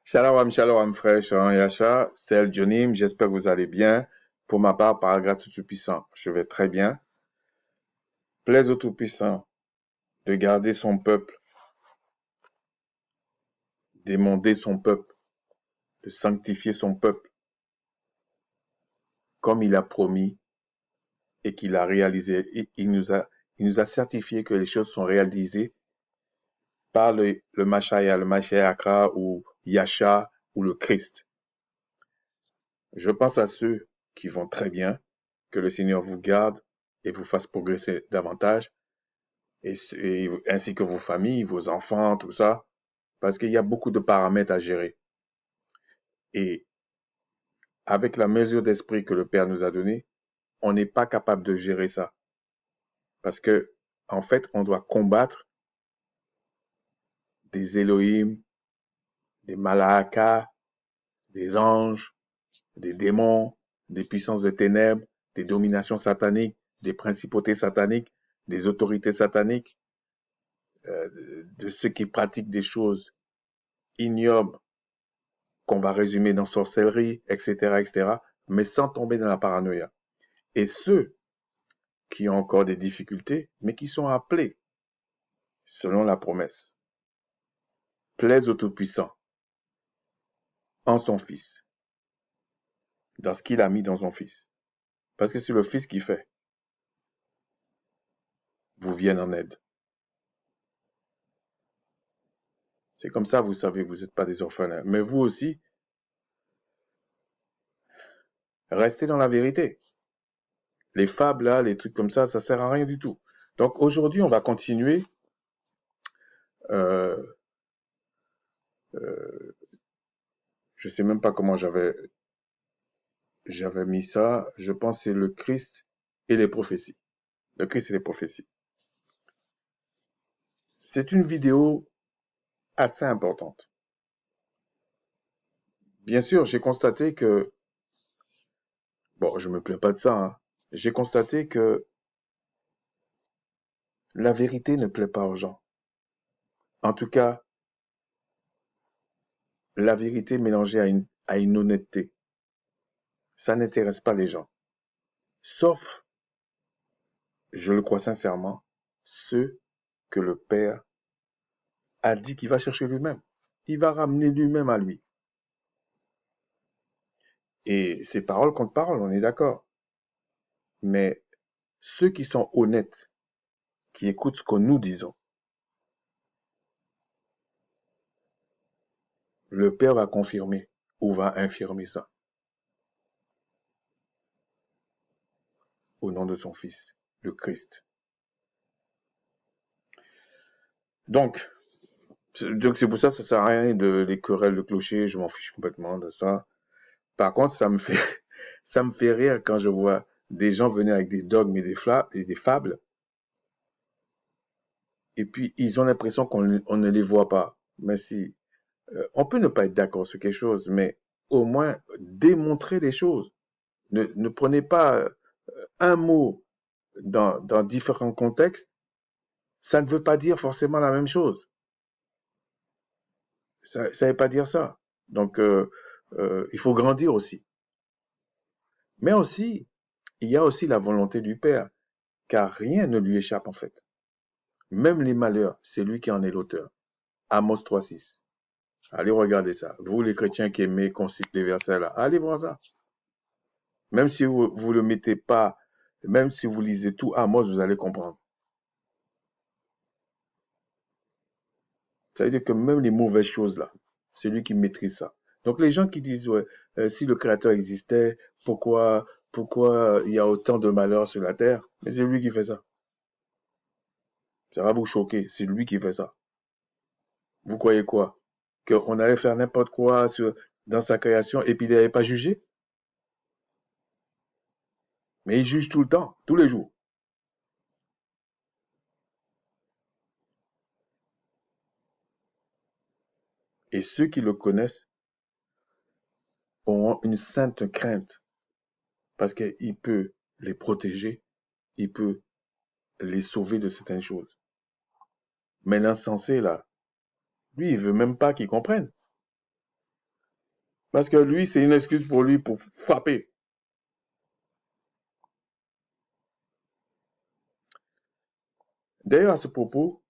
Shalom, shalom, frère Sharon Yacha, c'est El Jonim, j'espère que vous allez bien. Pour ma part, par la grâce du Tout-Puissant, je vais très bien. Plaise au Tout-Puissant de garder son peuple, d'émonder son peuple, de sanctifier son peuple, comme il a promis et qu'il a réalisé. Il nous a certifié que les choses sont réalisées par le Machaya, le Mashiachra ou Yasha ou le Christ. Je pense à ceux qui vont très bien, que le Seigneur vous garde et vous fasse progresser davantage. Ainsi que vos familles, vos enfants, tout ça, parce qu'il y a beaucoup de paramètres à gérer. Et avec la mesure d'esprit que le Père nous a donnée, on n'est pas capable de gérer ça. Parce que, en fait, on doit combattre des Elohim, des Malaaka, des anges, des démons, des puissances de ténèbres, des dominations sataniques, des principautés sataniques, des autorités sataniques, de ceux qui pratiquent des choses ignobles qu'on va résumer dans sorcellerie, etc., etc., mais sans tomber dans la paranoïa. Et ceux qui ont encore des difficultés, mais qui sont appelés selon la promesse, plaisent au Tout-Puissant en son Fils, dans ce qu'il a mis dans son Fils. Parce que c'est le Fils qui fait, vous vienne en aide. C'est comme ça, vous savez, vous n'êtes pas des orphelins. Mais vous aussi, restez dans la vérité. Les fables, là, les trucs comme ça sert à rien du tout. Donc aujourd'hui, on va continuer euh, euh, je sais même pas comment j'avais mis ça. Je pense que c'est le Christ et les prophéties. Le Christ et les prophéties. C'est une vidéo assez importante. Bien sûr, j'ai constaté que, bon, je me plains pas de ça, hein. J'ai constaté que la vérité ne plaît pas aux gens. En tout cas, la vérité mélangée à une honnêteté, ça n'intéresse pas les gens. Sauf, je le crois sincèrement, ceux que le Père a dit qu'il va chercher lui-même. Il va ramener lui-même à lui. Et c'est parole contre parole, on est d'accord. Mais ceux qui sont honnêtes, qui écoutent ce que nous disons, le Père va confirmer ou va infirmer ça au nom de son Fils, le Christ. Donc, c'est pour ça, ça sert à rien de les querelles de clocher, je m'en fiche complètement de ça. Par contre, ça me fait rire quand je vois des gens venir avec des dogmes et des fables, et puis ils ont l'impression on ne les voit pas. Mais si, on peut ne pas être d'accord sur quelque chose, mais au moins démontrer les choses. Ne prenez pas un mot dans différents contextes, ça ne veut pas dire forcément la même chose. Ça ne veut pas dire ça. Donc, il faut grandir aussi. Mais aussi, il y a aussi la volonté du Père, car rien ne lui échappe en fait. Même les malheurs, c'est lui qui en est l'auteur. Amos 3,6. Allez regarder ça. Vous les chrétiens qui aimez qu'on cite les versets là, allez voir ça. Même si vous le mettez pas, même si vous lisez tout Amos, vous allez comprendre. Ça veut dire que même les mauvaises choses là, c'est lui qui maîtrise ça. Donc les gens qui disent ouais, si le Créateur existait, pourquoi il y a autant de malheurs sur la terre? Mais c'est lui qui fait ça. Ça va vous choquer, c'est lui qui fait ça. Vous croyez quoi? Qu'on allait faire n'importe quoi dans sa création et puis il n'avait pas jugé? Mais il juge tout le temps, tous les jours. Et ceux qui le connaissent auront une sainte crainte parce qu'il peut les protéger, il peut les sauver de certaines choses. Mais l'insensé là, lui, il veut même pas qu'ils comprennent. Parce que lui, c'est une excuse pour lui pour frapper. D'ailleurs, à ce propos,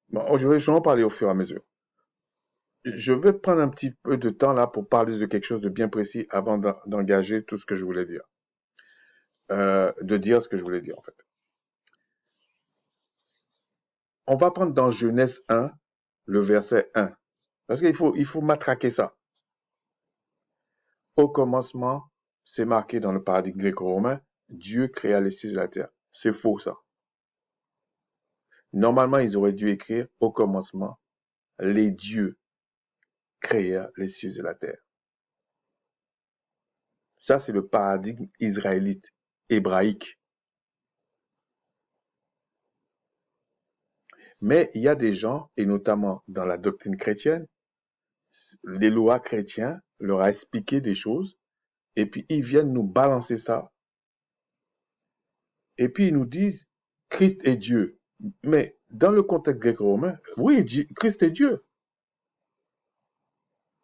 bon, je vais en parler au fur et à mesure. Je vais prendre un petit peu de temps là pour parler de quelque chose de bien précis avant d'engager tout ce que je voulais dire. De dire ce que je voulais dire en fait. On va prendre dans Genèse 1, le verset 1. Parce il faut matraquer ça. Au commencement, c'est marqué dans le paradigme gréco-romain, Dieu créa les cieux et la terre. C'est faux ça. Normalement, ils auraient dû écrire au commencement, les dieux créèrent les cieux et la terre. Ça, c'est le paradigme israélite, hébraïque. Mais il y a des gens, et notamment dans la doctrine chrétienne, les lois chrétiens leur a expliqué des choses, et puis ils viennent nous balancer ça, et puis ils nous disent Christ est Dieu. Mais dans le contexte gréco-romain, oui, Christ est Dieu.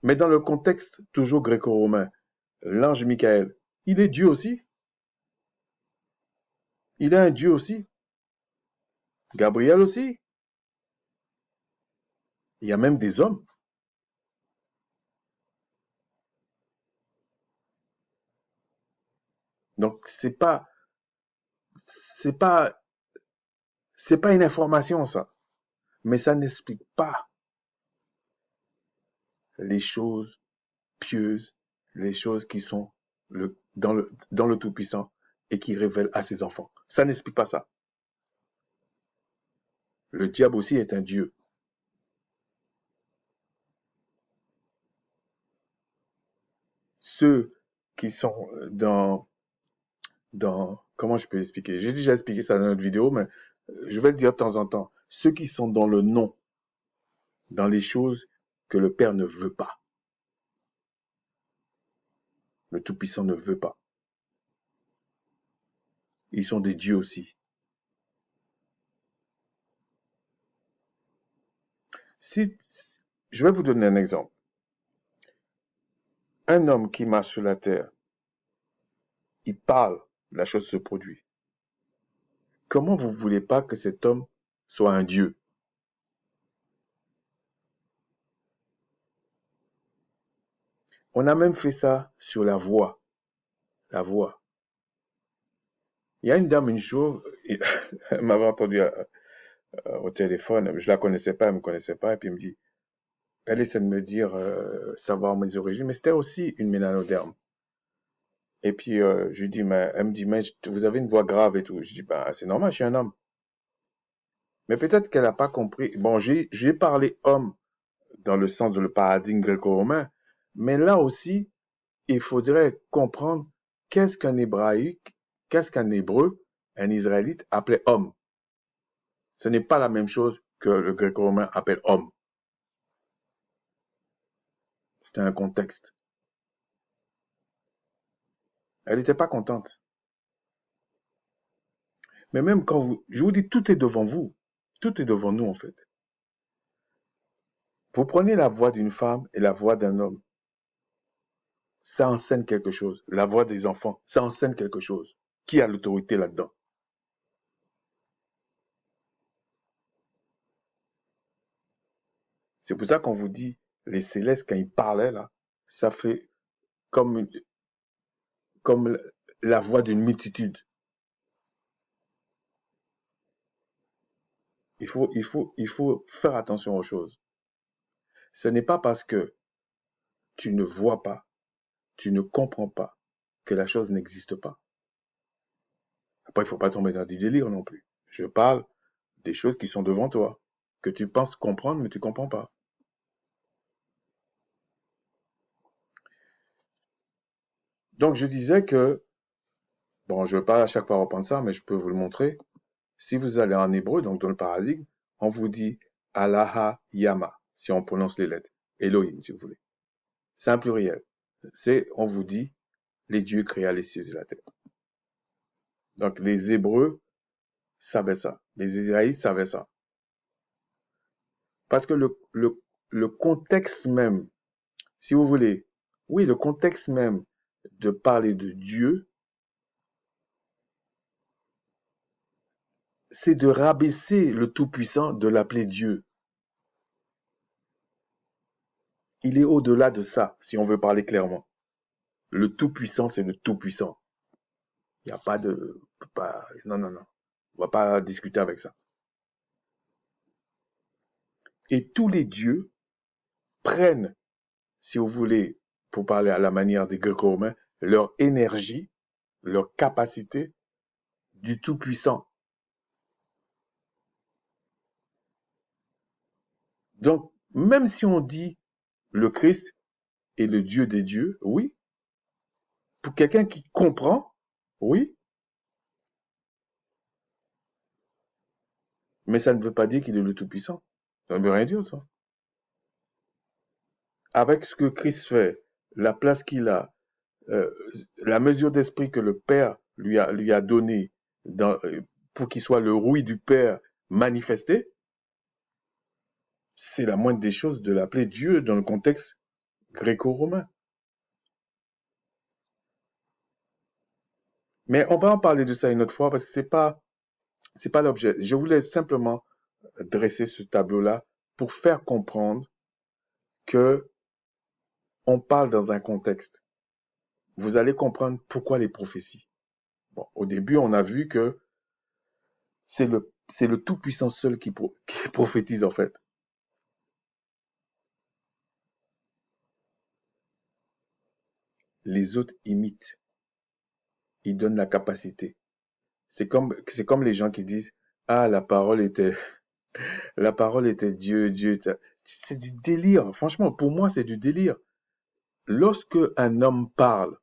Mais dans le contexte toujours gréco-romain, l'ange Michael, il est Dieu aussi. Il est un Dieu aussi. Gabriel aussi. Il y a même des hommes. Donc c'est pas, c'est pas une information ça. Mais ça n'explique pas les choses pieuses, les choses qui sont dans le Tout-Puissant et qui révèlent à ses enfants. Ça n'explique pas ça. Le diable aussi est un Dieu. Ceux qui sont comment je peux expliquer? J'ai déjà expliqué ça dans notre vidéo, mais je vais le dire de temps en temps. Ceux qui sont dans le non, dans les choses que le Père ne veut pas, le Tout-Puissant ne veut pas. Ils sont des dieux aussi. Si, je vais vous donner un exemple. Un homme qui marche sur la terre, il parle, la chose se produit. Comment vous voulez pas que cet homme soit un dieu? On a même fait ça sur la voix. La voix. Il y a une dame une jour, elle m'avait entendu au téléphone, je la connaissais pas, elle me connaissait pas, et puis elle me dit, elle essaie de me dire savoir mes origines, mais c'était aussi une mélanoderme. Et puis je lui dis, mais elle me dit, mais vous avez une voix grave et tout. Je dis, bah c'est normal, je suis un homme. Mais peut-être qu'elle n'a pas compris. Bon, j'ai parlé homme dans le sens de le paradigme gréco-romain, mais là aussi, il faudrait comprendre qu'est-ce qu'un hébraïque, qu'est-ce qu'un hébreu, un israélite appelait homme. Ce n'est pas la même chose que le gréco-romain appelle homme. C'était un contexte. Elle n'était pas contente. Mais même quand je vous dis, tout est devant vous. Tout est devant nous, en fait. Vous prenez la voix d'une femme et la voix d'un homme. Ça enseigne quelque chose. La voix des enfants, ça enseigne quelque chose. Qui a l'autorité là-dedans? C'est pour ça qu'on vous dit, les célestes, quand ils parlaient là, ça fait comme, comme la voix d'une multitude. Il faut faire attention aux choses. Ce n'est pas parce que tu ne vois pas, tu ne comprends pas, que la chose n'existe pas. Après, il ne faut pas tomber dans du délire non plus. Je parle des choses qui sont devant toi, que tu penses comprendre, mais tu ne comprends pas. Donc, je disais que, bon, je ne veux pas à chaque fois reprendre ça, mais je peux vous le montrer. Si vous allez en hébreu, donc dans le paradigme, on vous dit Allaha Yama, si on prononce les lettres. Elohim, si vous voulez. C'est un pluriel. On vous dit, les dieux créa les cieux et la terre. Donc, les Hébreux savaient ça. Les Israélites savaient ça. Parce que le contexte même, si vous voulez, Oui, le contexte même de parler de Dieu, c'est de rabaisser le Tout-Puissant, de l'appeler Dieu. Il est au-delà de ça, si on veut parler clairement. Le Tout-Puissant, c'est le Tout-Puissant. Il n'y a pas de... non, non, non. On va pas discuter avec ça. Et tous les dieux prennent, si vous voulez, pour parler à la manière des Gréco-Romains, leur énergie, leur capacité du Tout-Puissant. Donc, même si on dit le Christ est le Dieu des dieux, oui, pour quelqu'un qui comprend, oui, mais ça ne veut pas dire qu'il est le Tout-Puissant. Ça ne veut rien dire, ça. Avec ce que Christ fait, la place qu'il a, euh, la mesure d'esprit que le Père lui a donnée pour qu'il soit le rouille du Père manifesté, c'est la moindre des choses de l'appeler Dieu dans le contexte gréco-romain. Mais on va en parler de ça une autre fois parce que c'est pas l'objet. Je voulais simplement dresser ce tableau-là pour faire comprendre que on parle dans un contexte. Vous allez comprendre pourquoi les prophéties. Bon, au début, on a vu que c'est le Tout-Puissant seul qui prophétise en fait. Les autres imitent. Ils donnent la capacité. C'est comme les gens qui disent, ah, la parole était Dieu, Dieu était... C'est du délire. Franchement, pour moi, c'est du délire. Lorsque un homme parle,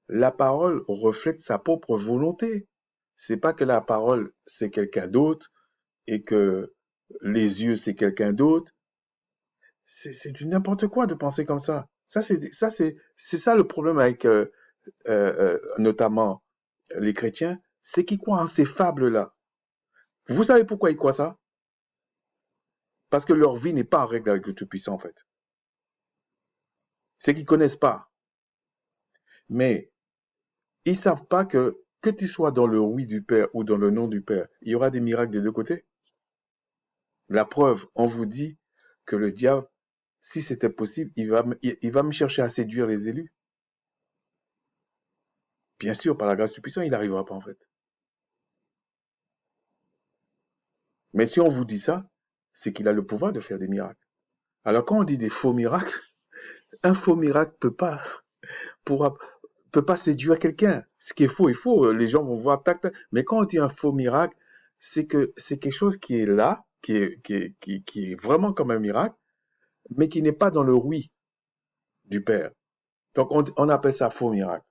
la parole reflète sa propre volonté. C'est pas que la parole, c'est quelqu'un d'autre et que les yeux, c'est quelqu'un d'autre. C'est du n'importe quoi de penser comme ça. C'est ça le problème avec, notamment les chrétiens, c'est qu'ils croient en ces fables-là. Vous savez pourquoi ils croient ça? Parce que leur vie n'est pas en règle avec le Tout-Puissant, en fait. C'est qu'ils connaissent pas. Mais ils savent pas que tu sois dans le oui du Père ou dans le non du Père, il y aura des miracles des deux côtés. La preuve, on vous dit que le diable, si c'était possible, il va me chercher à séduire les élus. Bien sûr, par la grâce du puissant, il n'arrivera pas en fait. Mais si on vous dit ça, c'est qu'il a le pouvoir de faire des miracles. Alors quand on dit des faux miracles, un faux miracle pourra, peut pas séduire quelqu'un. Ce qui est faux est faux. Les gens vont voir tac, tac. Mais quand on dit un faux miracle, c'est que c'est quelque chose qui est là, qui est vraiment comme un miracle, mais qui n'est pas dans le oui du Père. Donc on appelle ça faux miracle.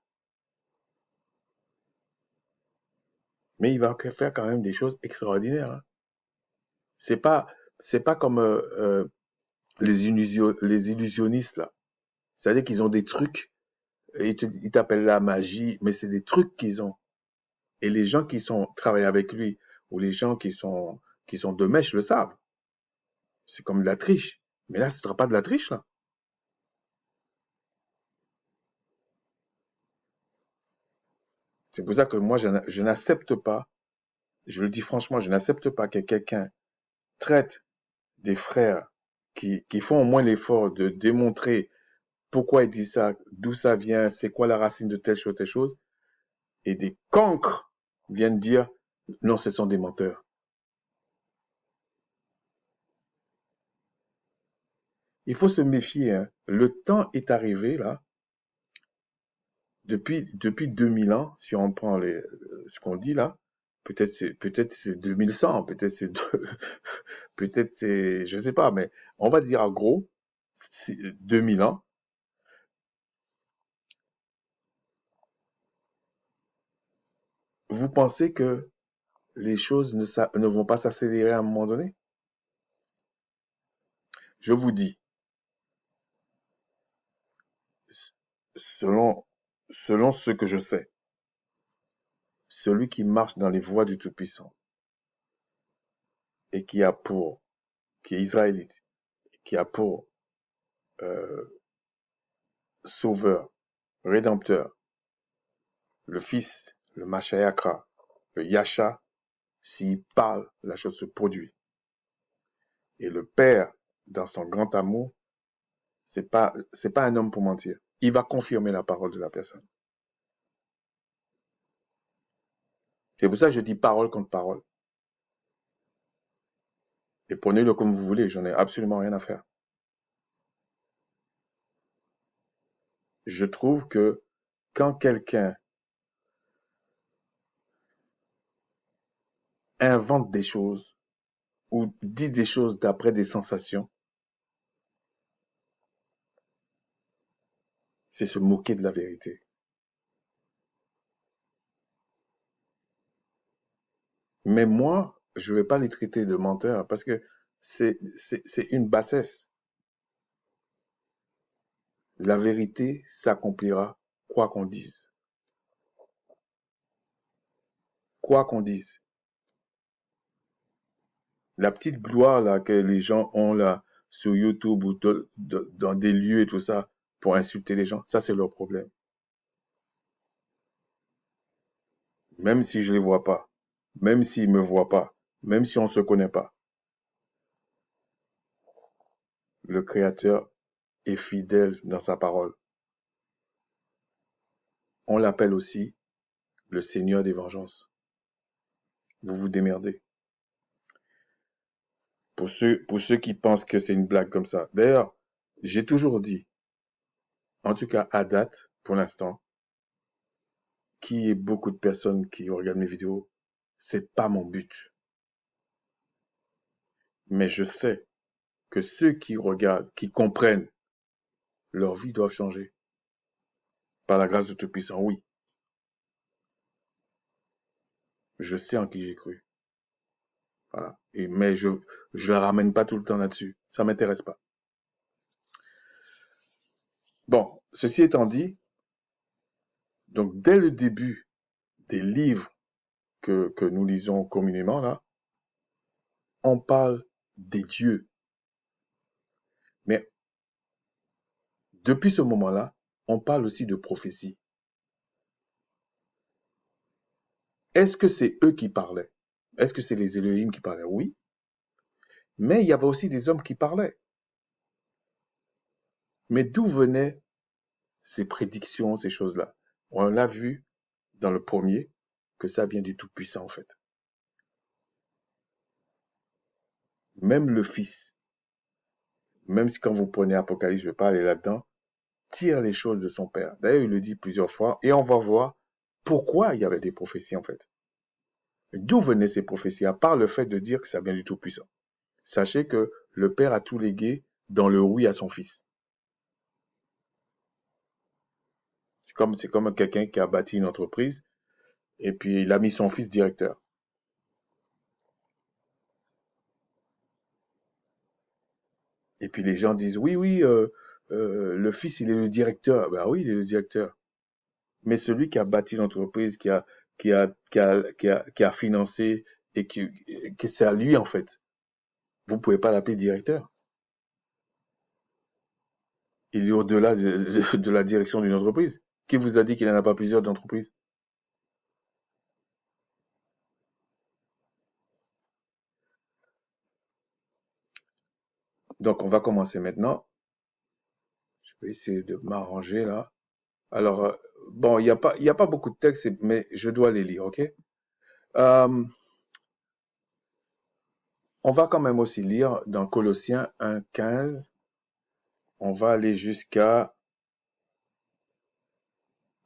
Mais il va faire quand même des choses extraordinaires. Hein. C'est pas, c'est pas comme les illusionnistes là. C'est-à-dire qu'ils ont des trucs, et ils t'appellent la magie, mais c'est des trucs qu'ils ont. Et les gens qui travaillent avec lui, ou les gens qui sont de mèche le savent. C'est comme de la triche. Mais là, ce ne sera pas de la triche, là. C'est pour ça que moi, je n'accepte pas, je le dis franchement, je n'accepte pas que quelqu'un traite des frères qui font au moins l'effort de démontrer pourquoi il dit ça, d'où ça vient, c'est quoi la racine de telle chose, et des cancres viennent dire, non, ce sont des menteurs. Il faut se méfier, hein. Le temps est arrivé, là, depuis 2000 ans, si on prend ce qu'on dit là, peut-être c'est 2100, peut-être c'est peut-être c'est je sais pas, mais on va dire en gros 2000 ans. Vous pensez que les choses ne vont pas s'accélérer à un moment donné? Je vous dis, selon selon ce que je sais, celui qui marche dans les voies du Tout-Puissant et qui est israélite, qui a pour euh, sauveur, rédempteur, le Fils, le Machayakra, le Yasha, s'il parle, la chose se produit. Et le Père, dans son grand amour, c'est pas un homme pour mentir. Il va confirmer la parole de la personne. C'est pour ça que je dis parole contre parole. Et prenez-le comme vous voulez, j'en ai absolument rien à faire. Je trouve que quand quelqu'un invente des choses ou dit des choses d'après des sensations, c'est se moquer de la vérité. Mais moi, je ne vais pas les traiter de menteurs parce que c'est une bassesse. La vérité s'accomplira quoi qu'on dise. Quoi qu'on dise. La petite gloire là que les gens ont là sur YouTube ou dans des lieux et tout ça pour insulter les gens, ça c'est leur problème. Même si je les vois pas, même s'ils me voient pas, même si on se connaît pas, le Créateur est fidèle dans sa parole. On l'appelle aussi le Seigneur des vengeances. Vous vous démerdez. Pour ceux qui pensent que c'est une blague comme ça. D'ailleurs, j'ai toujours dit, en tout cas à date, pour l'instant, qu'il y ait beaucoup de personnes qui regardent mes vidéos, c'est pas mon but. Mais je sais que ceux qui regardent, qui comprennent, leur vie doit changer. Par la grâce de Tout-Puissant, oui. Je sais en qui j'ai cru. Voilà. Mais je la ramène pas tout le temps là-dessus. Ça m'intéresse pas. Bon, ceci étant dit, donc dès le début des livres que nous lisons communément là, on parle des dieux. Mais depuis ce moment-là, on parle aussi de prophétie. Est-ce que c'est eux qui parlaient? Est-ce que c'est les Elohim qui parlaient? Oui. Mais il y avait aussi des hommes qui parlaient. Mais d'où venaient ces prédictions, ces choses-là? On l'a vu dans le premier, que ça vient du Tout-Puissant en fait. Même le Fils, même si quand vous prenez Apocalypse, je vais pas aller là-dedans, tire les choses de son Père. D'ailleurs, il le dit plusieurs fois, et on va voir pourquoi il y avait des prophéties en fait. D'où venaient ces prophéties, à part le fait de dire que ça vient du Tout-Puissant? Sachez que le Père a tout légué dans le oui à son Fils. C'est comme quelqu'un qui a bâti une entreprise et puis il a mis son fils directeur. Et puis les gens disent oui, oui, le fils il est le directeur. Ben oui, il est le directeur. Mais celui qui a bâti l'entreprise, qui a financé et que c'est à lui en fait. Vous pouvez pas l'appeler directeur. Il est au-delà de la direction d'une entreprise. Qui vous a dit qu'il n'en a pas plusieurs d'entreprises? Donc on va commencer maintenant. Je vais essayer de m'arranger là. Alors, bon, il y a pas beaucoup de textes, mais je dois les lire, ok? Euh, on va quand même aussi lire dans Colossiens 1:15. On va aller jusqu'à...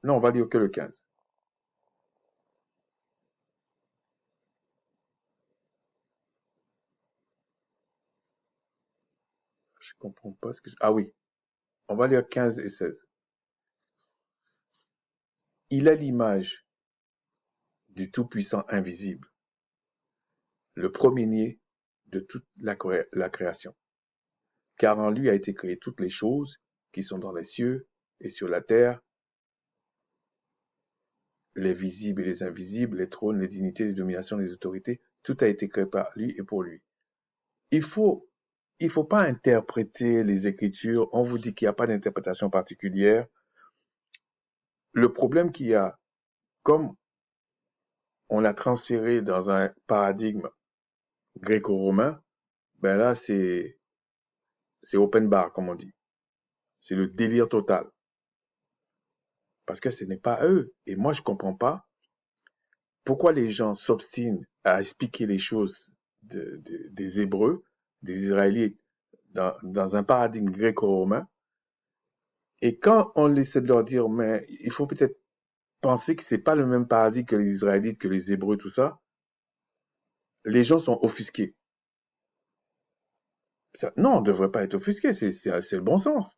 Non, on va lire que le 15. Je comprends pas ce que... Ah oui, on va lire 15 et 16. Il est l'image du Tout-Puissant invisible, le premier-né de toute la création. Car en lui a été créé toutes les choses qui sont dans les cieux et sur la terre, les visibles et les invisibles, les trônes, les dignités, les dominations, les autorités. Tout a été créé par lui et pour lui. Il faut il faut pas interpréter les Écritures. On vous dit qu'il n'y a pas d'interprétation particulière. Le problème qu'il y a, comme on l'a transféré dans un paradigme gréco-romain, ben là, c'est open bar, comme on dit. C'est le délire total. Parce que ce n'est pas eux. Et moi, je comprends pas pourquoi les gens s'obstinent à expliquer les choses des Hébreux, des Israélites, dans un paradigme gréco-romain. Et quand on essaie de leur dire, mais il faut peut-être penser que c'est pas le même paradigme que les Israélites, que les Hébreux, tout ça, les gens sont offusqués. Ça, non, on ne devrait pas être offusqué, c'est le bon sens.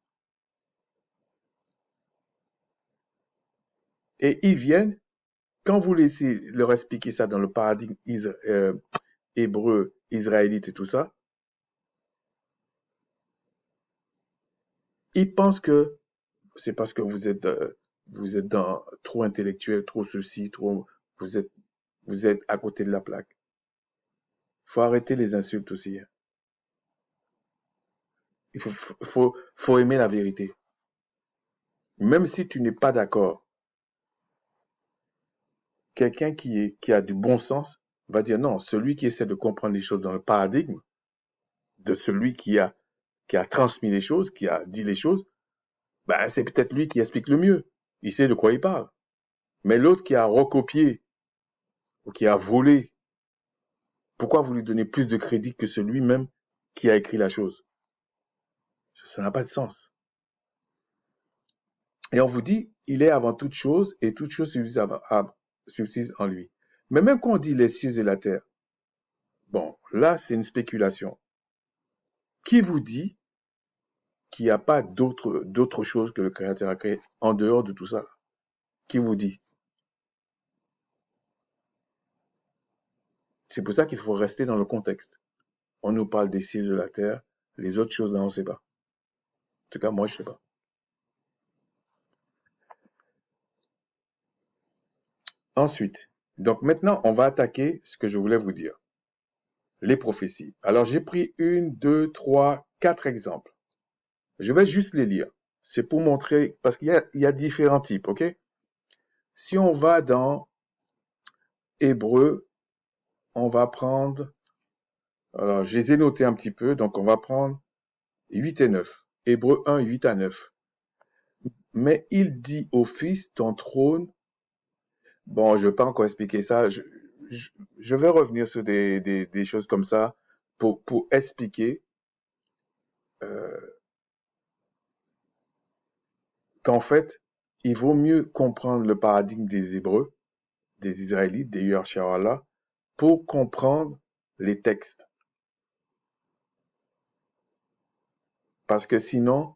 Et ils viennent, quand vous laissez leur expliquer ça dans le paradigme hébreu, israélite et tout ça, ils pensent que c'est parce que vous êtes dans trop intellectuel, trop ceci, trop, vous êtes, vous êtes à côté de la plaque. Faut arrêter les insultes aussi. Il faut aimer la vérité. Même si tu n'es pas d'accord, quelqu'un qui a du bon sens va dire non, celui qui essaie de comprendre les choses dans le paradigme de celui qui a transmis les choses, qui a dit les choses, ben, c'est peut-être lui qui explique le mieux. Il sait de quoi il parle. Mais l'autre qui a recopié ou qui a volé, pourquoi vous lui donnez plus de crédit que celui-même qui a écrit la chose? Ça n'a pas de sens. Et on vous dit, il est avant toute chose et toute chose subsiste en lui. Mais même quand on dit les cieux et la terre, bon, là, c'est une spéculation. Qui vous dit qu'il n'y a pas d'autres choses que le Créateur a créées en dehors de tout ça? Qui vous dit? C'est pour ça qu'il faut rester dans le contexte. On nous parle des cieux de la terre, les autres choses là, on ne sait pas. En tout cas, moi, je ne sais pas. Ensuite, donc maintenant, on va attaquer ce que je voulais vous dire. Les prophéties. Alors, j'ai pris 1, 2, 3, 4 exemples. Je vais juste les lire. C'est pour montrer, parce qu'il y a différents types, ok? Si on va dans Hébreu, on va prendre, alors je les ai notés un petit peu, donc on va prendre 8 et 9. Hébreu 1, 8 à 9. Mais il dit au Fils, ton trône, bon, je ne vais pas encore expliquer ça, je vais revenir sur des choses comme ça pour expliquer qu'en fait, il vaut mieux comprendre le paradigme des Hébreux, des Israélites, des Yuachara, pour comprendre les textes. Parce que sinon,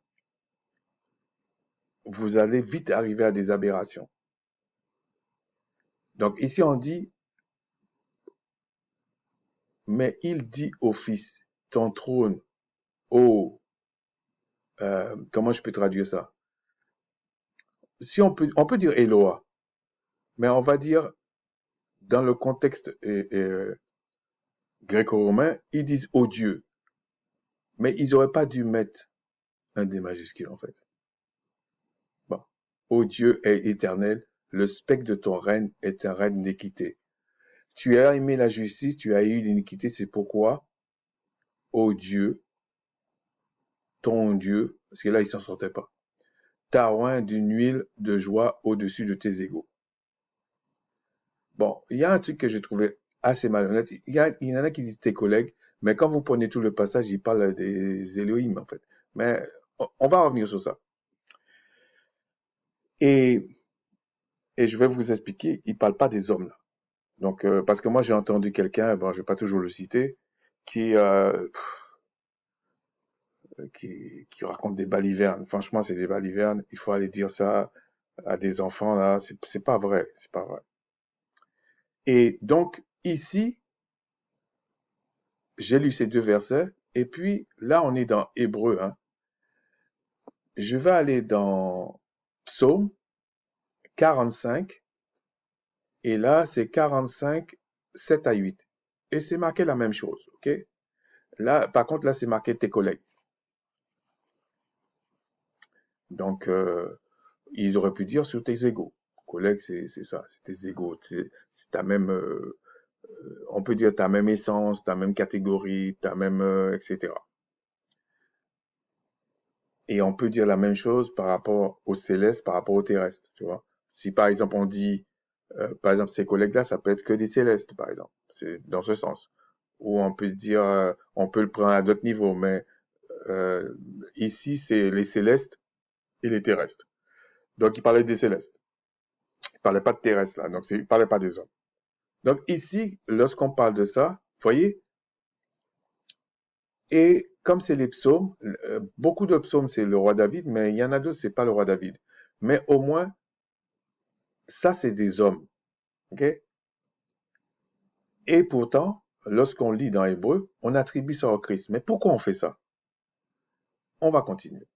vous allez vite arriver à des aberrations. Donc ici, on dit, mais il dit au Fils, ton trône, comment je peux traduire ça? Si on peut dire Eloa, mais on va dire, dans le contexte gréco-romain, ils disent ô Dieu. Mais ils n'auraient pas dû mettre un D majuscule, en fait. Bon. Ô Dieu est éternel, le spectre de ton règne est un règne d'équité. Tu as aimé la justice, tu as eu l'iniquité, c'est pourquoi, ô Dieu, ton Dieu, parce que là, il s'en sortait pas, t'as oint d'une huile de joie au-dessus de tes égaux. Bon, il y a un truc que j'ai trouvé assez malhonnête. Il y en a qui disent tes collègues, mais quand vous prenez tout le passage, il parle des Elohim, en fait. Mais on va revenir sur ça. Et, et je vais vous expliquer, il parle pas des hommes, là. Donc, parce que moi, j'ai entendu quelqu'un, bon, je vais pas toujours le citer, qui, euh, qui raconte des balivernes. Franchement, c'est des balivernes. Il faut aller dire ça à des enfants, là. C'est pas vrai. C'est pas vrai. Et donc, ici, j'ai lu ces deux versets. Et puis, là, on est dans Hébreu, hein. Je vais aller dans Psaume 45. Et là, c'est 45, 7 à 8. Et c'est marqué la même chose, ok? Là, par contre, là, c'est marqué tes collègues. Donc, ils auraient pu dire sur tes égaux. Collègues, c'est ça, c'est tes égaux. C'est ta même, on peut dire ta même essence, ta même catégorie, ta même, etc. Et on peut dire la même chose par rapport au céleste, par rapport au terrestre, tu vois. Si par exemple on dit, par exemple ces collègues-là, ça peut être que des célestes, par exemple. C'est dans ce sens. Ou on peut dire, on peut le prendre à d'autres niveaux, mais ici c'est les célestes et les terrestres. Donc il parlait des célestes. Il parlait pas de terrestres là, donc il parlait pas des hommes. Donc ici, lorsqu'on parle de ça, voyez, et comme c'est les psaumes, beaucoup de psaumes c'est le roi David, mais il y en a d'autres c'est pas le roi David. Mais au moins, ça c'est des hommes, ok? Et pourtant, lorsqu'on lit dans Hébreu, on attribue ça au Christ. Mais pourquoi on fait ça? On va continuer.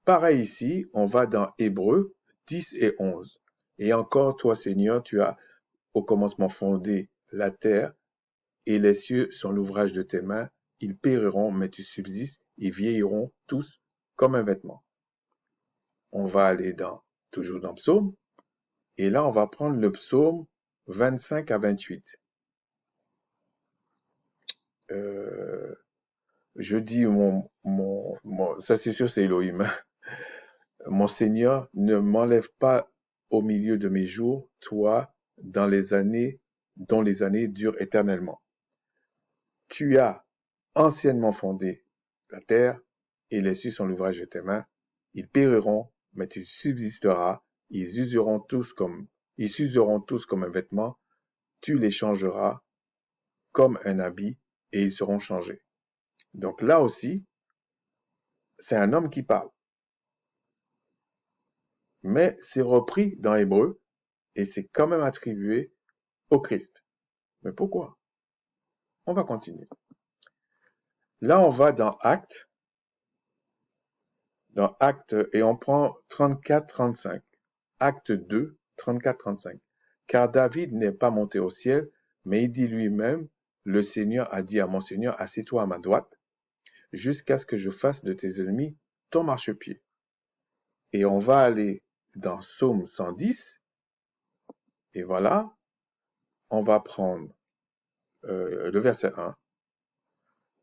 Pareil ici, on va dans Hébreu 10 et 11. Et encore, toi Seigneur, tu as au commencement fondé la terre, et les cieux sont l'ouvrage de tes mains. Ils périront, mais tu subsistes, et vieilliront tous comme un vêtement. On va aller toujours dans Psaume, et là on va prendre le Psaume 25 à 28. Je dis ça c'est sûr c'est Elohim. Mon Seigneur, ne m'enlève pas au milieu de mes jours, toi, dont les années durent éternellement. Tu as anciennement fondé la terre, et les cieux sont l'ouvrage de tes mains. Ils périront, mais tu subsisteras. Ils s'useront tous comme un vêtement. Tu les changeras comme un habit, et ils seront changés. Donc là aussi, c'est un homme qui parle. Mais c'est repris dans Hébreu, et c'est quand même attribué au Christ. Mais pourquoi? On va continuer. Là, on va dans Actes, et on prend 34-35. Acte 2, 34-35. Car David n'est pas monté au ciel, mais il dit lui-même, le Seigneur a dit à mon Seigneur, assieds-toi à ma droite, jusqu'à ce que je fasse de tes ennemis ton marchepied. Et on va aller dans Psaume 110, et voilà, on va prendre le verset 1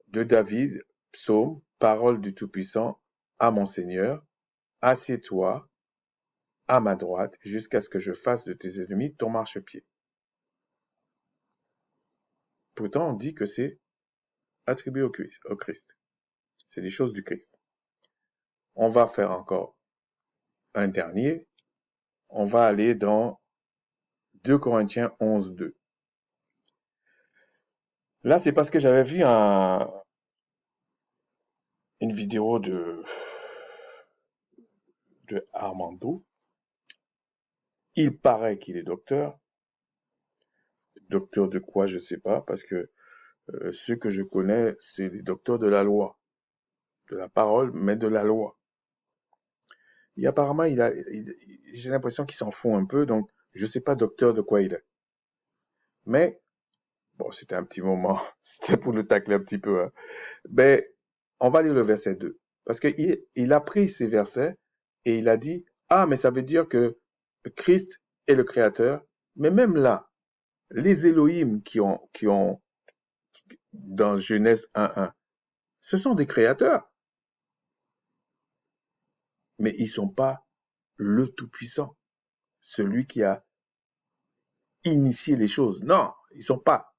de David, Psaume, parole du Tout-Puissant, à mon Seigneur, assieds-toi à ma droite jusqu'à ce que je fasse de tes ennemis ton marchepied. Pourtant, on dit que c'est attribué au Christ. C'est des choses du Christ. On va faire encore un dernier. On va aller dans 2 Corinthiens 11, 2. Là, c'est parce que j'avais vu une vidéo de Armando. Il paraît qu'il est docteur. Docteur de quoi, je sais pas, parce que ceux que je connais, c'est les docteurs de la loi. De la parole, mais de la loi. Et apparemment, j'ai l'impression qu'il s'en fout un peu, donc je sais pas docteur de quoi il est. Mais, bon, c'était un petit moment, c'était pour le tacler un petit peu. Hein. Ben, on va lire le verset 2. Parce qu'il a pris ces versets et il a dit, ah, mais ça veut dire que Christ est le créateur. Mais même là, les Elohim qui ont dans Genèse 1.1, ce sont des créateurs. Mais ils sont pas le Tout-Puissant. Celui qui a initié les choses. Non, ils sont pas.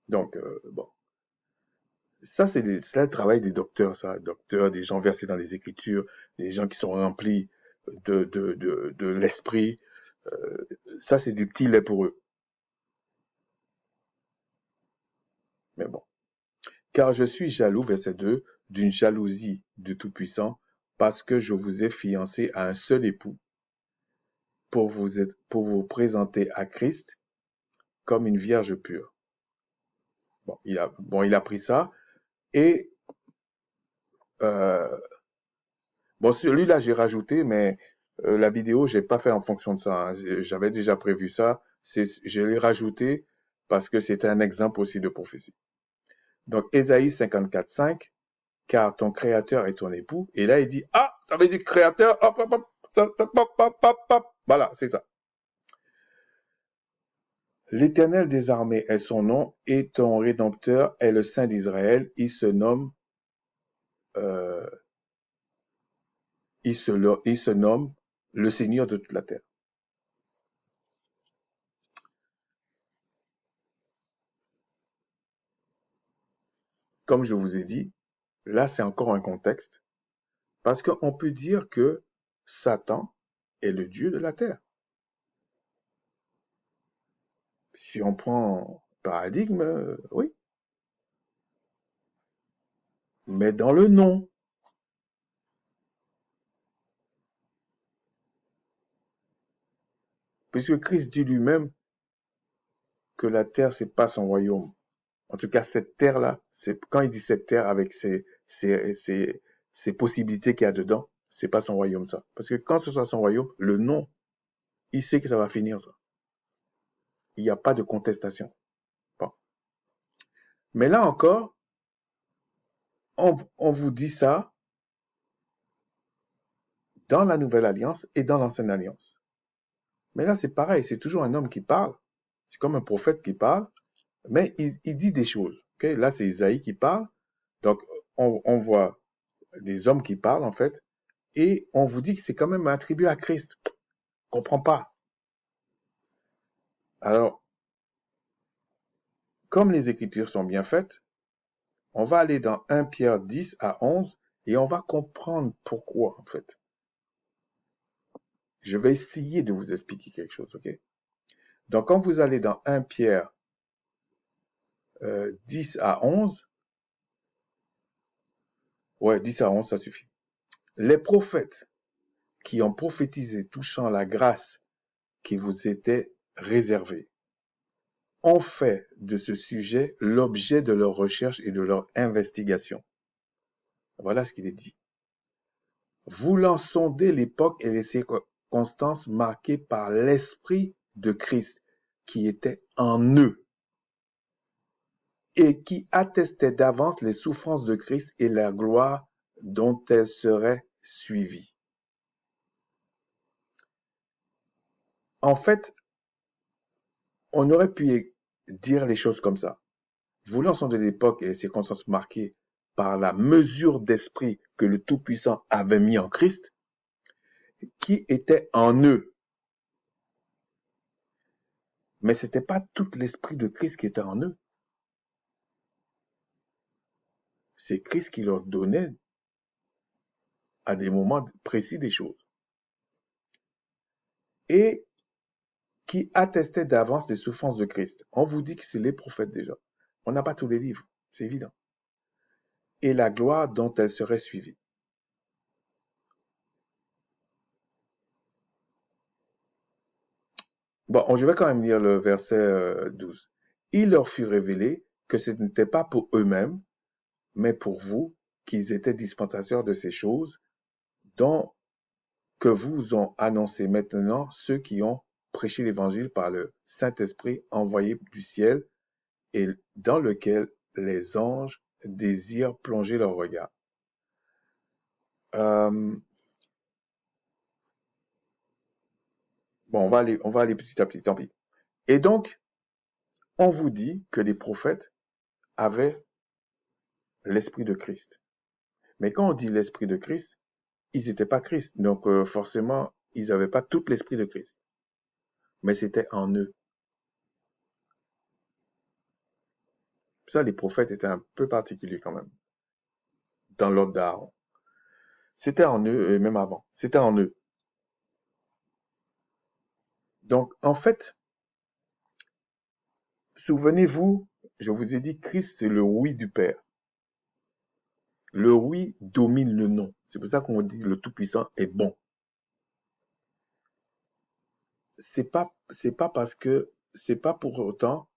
Donc, bon. Ça, c'est le travail des docteurs, ça. Docteurs, des gens versés dans les Écritures, des gens qui sont remplis de l'esprit. Ça, c'est du petit lait pour eux. Mais bon. Car je suis jaloux, verset 2, d'une jalousie du Tout-Puissant, parce que je vous ai fiancé à un seul époux, pour vous présenter à Christ comme une vierge pure. Bon, il a pris ça, et bon, celui-là, j'ai rajouté, mais la vidéo, j'ai pas fait en fonction de ça. Hein. J'avais déjà prévu ça. Je l'ai rajouté parce que c'est un exemple aussi de prophétie. Donc, Ésaïe 54, 5, car ton créateur est ton époux. Et là, il dit, ah, ça veut dire créateur, hop, hop, hop, hop. Voilà, c'est ça. L'Éternel des armées est son nom, et ton Rédempteur est le Saint d'Israël. Euh, il se nomme le Seigneur de toute la terre. Comme je vous ai dit, là, c'est encore un contexte, parce qu'on peut dire que Satan est le Dieu de la terre. Si on prend paradigme, oui. Mais dans le nom, puisque Christ dit lui-même que la terre, c'est pas son royaume. En tout cas, cette terre-là, quand il dit cette terre avec ses possibilités qu'il y a dedans, c'est pas son royaume, ça. Parce que quand ce sera son royaume, le nom, il sait que ça va finir, ça. Il n'y a pas de contestation. Bon. Mais là encore, on vous dit ça dans la Nouvelle Alliance et dans l'Ancienne Alliance. Mais là, c'est pareil, c'est toujours un homme qui parle. C'est comme un prophète qui parle, mais il dit des choses. Okay? Là, c'est Isaïe qui parle. Donc, on voit des hommes qui parlent, en fait, et on vous dit que c'est quand même attribué à Christ. On comprend pas. Alors, comme les Écritures sont bien faites, on va aller dans 1 Pierre 10 à 11 et on va comprendre pourquoi, en fait. Je vais essayer de vous expliquer quelque chose, ok? Donc, quand vous allez dans 1 Pierre 10 à 11, ouais, 10 à 11, ça suffit. Les prophètes qui ont prophétisé touchant la grâce qui vous était réservée ont fait de ce sujet l'objet de leur recherche et de leur investigation. Voilà ce qu'il est dit. Voulant sonder l'époque et les circonstances marquées par l'Esprit de Christ qui était en eux et qui attestait d'avance les souffrances de Christ et la gloire dont elles seraient suivies. En fait, on aurait pu dire les choses comme ça. Voulant sonder l'époque et les circonstances marquées par la mesure d'esprit que le Tout-Puissant avait mis en Christ, qui était en eux. Mais ce n'était pas tout l'esprit de Christ qui était en eux. C'est Christ qui leur donnait à des moments précis des choses. Et qui attestait d'avance des souffrances de Christ. On vous dit que c'est les prophètes déjà. On n'a pas tous les livres, c'est évident. Et la gloire dont elles seraient suivies. Bon, je vais quand même lire le verset 12. Il leur fut révélé que ce n'était pas pour eux-mêmes, mais pour vous, qu'ils étaient dispensateurs de ces choses, dont que vous ont annoncé maintenant ceux qui ont prêché l'évangile par le Saint-Esprit envoyé du ciel et dans lequel les anges désirent plonger leur regard. Bon, on va aller petit à petit, tant pis. Et donc, on vous dit que les prophètes avaient l'esprit de Christ. Mais quand on dit l'esprit de Christ, ils n'étaient pas Christ. Donc, forcément, ils n'avaient pas tout l'esprit de Christ. Mais c'était en eux. Ça, les prophètes étaient un peu particuliers quand même, dans l'ordre d'Aaron. C'était en eux, et même avant. C'était en eux. Donc, en fait, souvenez-vous, je vous ai dit, Christ, c'est le oui du Père. Le oui domine le non. C'est pour ça qu'on dit le Tout-Puissant est bon. C'est pas parce que, c'est pas pour autant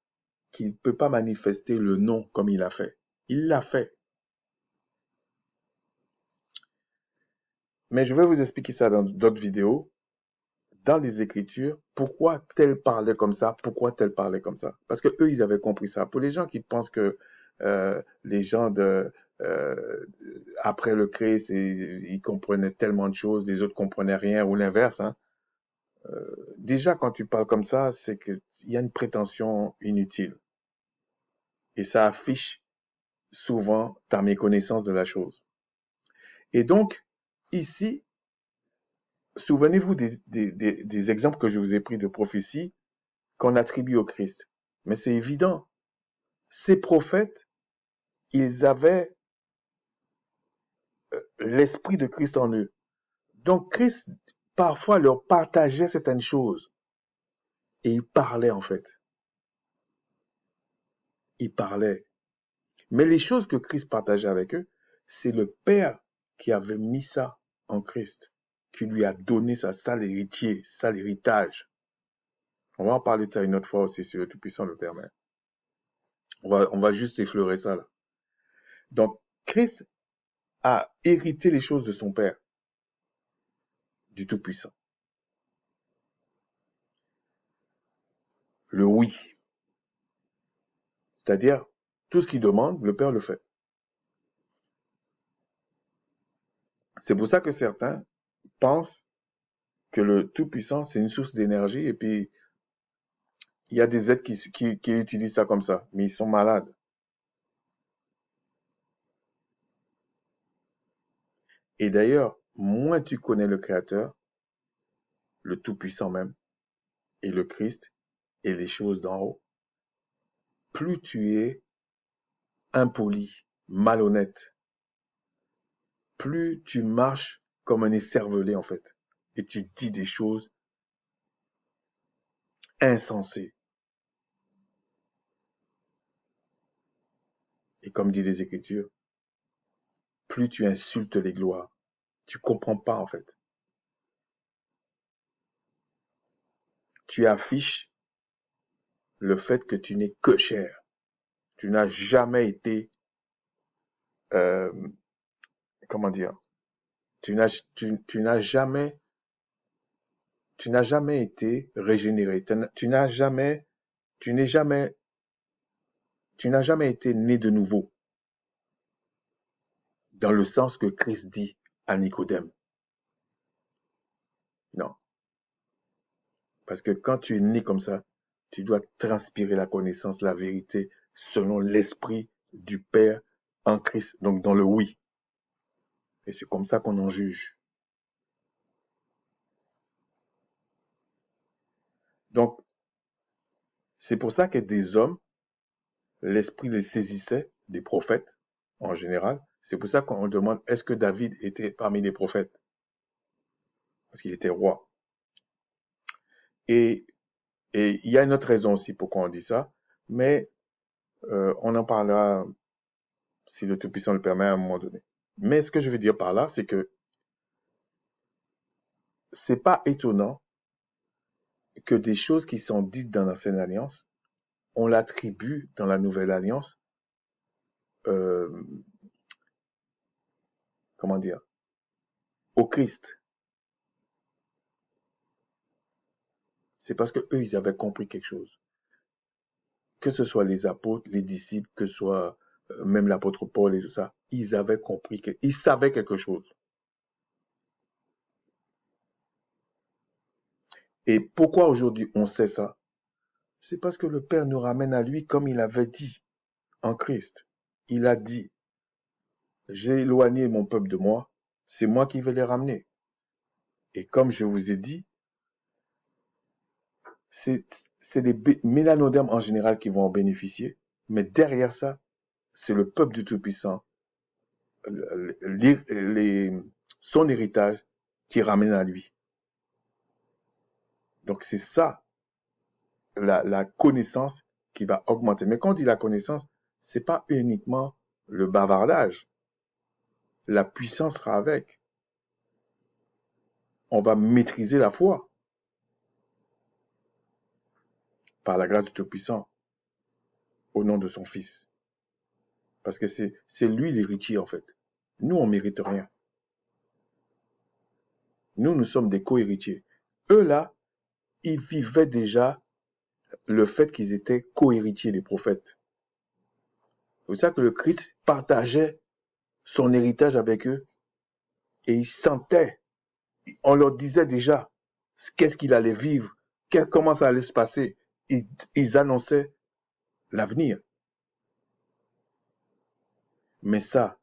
qu'il ne peut pas manifester le non comme il a fait. Il l'a fait. Mais je vais vous expliquer ça dans d'autres vidéos. dans les Écritures, pourquoi tel parlait comme ça, pourquoi tel parlait comme ça. Parce que eux, ils avaient compris ça. Pour les gens qui pensent que les gens après le Christ, ils comprenaient tellement de choses, les autres comprenaient rien, ou l'inverse, hein. Déjà, quand tu parles comme ça, c'est qu'il y a une prétention inutile. Et ça affiche souvent ta méconnaissance de la chose. Et donc, ici, souvenez-vous des exemples que je vous ai pris de prophéties qu'on attribue au Christ. Mais c'est évident. Ces prophètes, ils avaient l'esprit de Christ en eux. Donc, Christ, parfois, leur partageait certaines choses. Et il parlait, en fait. Il parlait. Mais les choses que Christ partageait avec eux, c'est le Père qui avait mis ça en Christ, qui lui a donné ça l'héritier, ça l'héritage. On va en parler de ça une autre fois aussi, si le Tout-Puissant le permet. On va juste effleurer ça là. Donc, Christ a hérité les choses de son Père, du Tout-Puissant. Le oui. C'est-à-dire, tout ce qu'il demande, le Père le fait. C'est pour ça que certains pensent que le Tout-Puissant, c'est une source d'énergie, et puis il y a des êtres qui utilisent ça comme ça, mais ils sont malades. Et d'ailleurs, moins tu connais le Créateur, le Tout-Puissant même, et le Christ, et les choses d'en haut, plus tu es impoli, malhonnête, plus tu marches comme un écervelé en fait, et tu dis des choses insensées. Et comme dit les Écritures, plus tu insultes les gloires. Tu comprends pas en fait. Tu affiches le fait que tu n'es que chair. Tu n'as jamais été, euh, comment dire, tu n'as jamais été régénéré. Tu n'es jamais, tu n'as jamais été né de nouveau, dans le sens que Christ dit à Nicodème. Non. Parce que quand tu es né comme ça, tu dois transpirer la connaissance, la vérité, selon l'esprit du Père en Christ, donc dans le oui. Et c'est comme ça qu'on en juge. Donc, c'est pour ça que des hommes, l'esprit les saisissait, des prophètes en général. C'est pour ça qu'on demande, est-ce que David était parmi les prophètes? Parce qu'il était roi. Et il y a une autre raison aussi pourquoi on dit ça, mais on en parlera si le Tout-Puissant le permet à un moment donné. Mais ce que je veux dire par là, c'est que c'est pas étonnant que des choses qui sont dites dans l'Ancienne Alliance, on l'attribue dans la Nouvelle Alliance, euh, comment dire, au Christ. C'est parce que eux, ils avaient compris quelque chose. Que ce soit les apôtres, les disciples, que ce soit même l'apôtre Paul et tout ça, ils avaient compris, ils savaient quelque chose. Et pourquoi aujourd'hui on sait ça? C'est parce que le Père nous ramène à lui comme il avait dit en Christ. Il a dit, j'ai éloigné mon peuple de moi, c'est moi qui vais les ramener. Et comme je vous ai dit, c'est les mélanodermes en général qui vont en bénéficier, mais derrière ça, c'est le peuple du Tout-Puissant, son héritage qui ramène à lui. Donc c'est ça, la connaissance qui va augmenter. Mais quand on dit la connaissance, c'est pas uniquement le bavardage. La puissance sera avec. On va maîtriser la foi par la grâce du Tout-Puissant au nom de son Fils. Parce que c'est lui l'héritier en fait. Nous, on mérite rien. Nous sommes des co-héritiers. Eux là, ils vivaient déjà le fait qu'ils étaient co-héritiers des prophètes. C'est pour ça que le Christ partageait son héritage avec eux et ils sentaient, on leur disait déjà qu'est-ce qu'il allait vivre, comment ça allait se passer. Ils annonçaient l'avenir. Mais ça,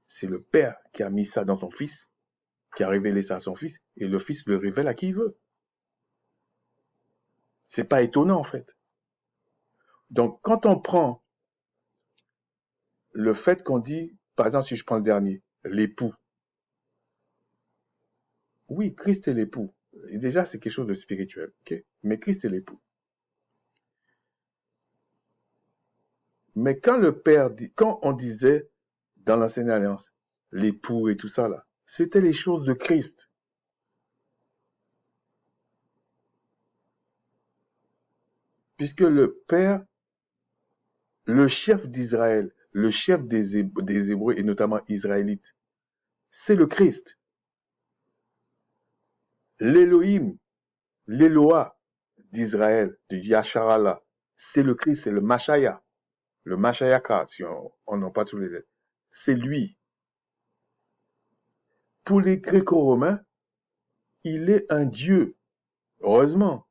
c'est le Père qui a mis ça dans son Fils, qui a révélé ça à son Fils, et le Fils le révèle à qui il veut. C'est pas étonnant en fait. Donc quand on prend le fait qu'on dit, par exemple si je prends le dernier, l'époux. Oui, Christ est l'époux. Et déjà c'est quelque chose de spirituel, ok? Mais Christ est l'époux. Mais quand le Père dit, quand on disait dans l'ancienne alliance, l'époux et tout ça là, c'était les choses de Christ. Puisque le Père, le chef d'Israël, le chef des Hébreux et notamment israélites, c'est le Christ. L'Élohim, l'Éloah d'Israël, de Yasharala, c'est le Christ, c'est le Machaya, le Machayaka, si on n'a pas tous les lettres. C'est lui. Pour les Gréco-Romains, il est un Dieu, heureusement.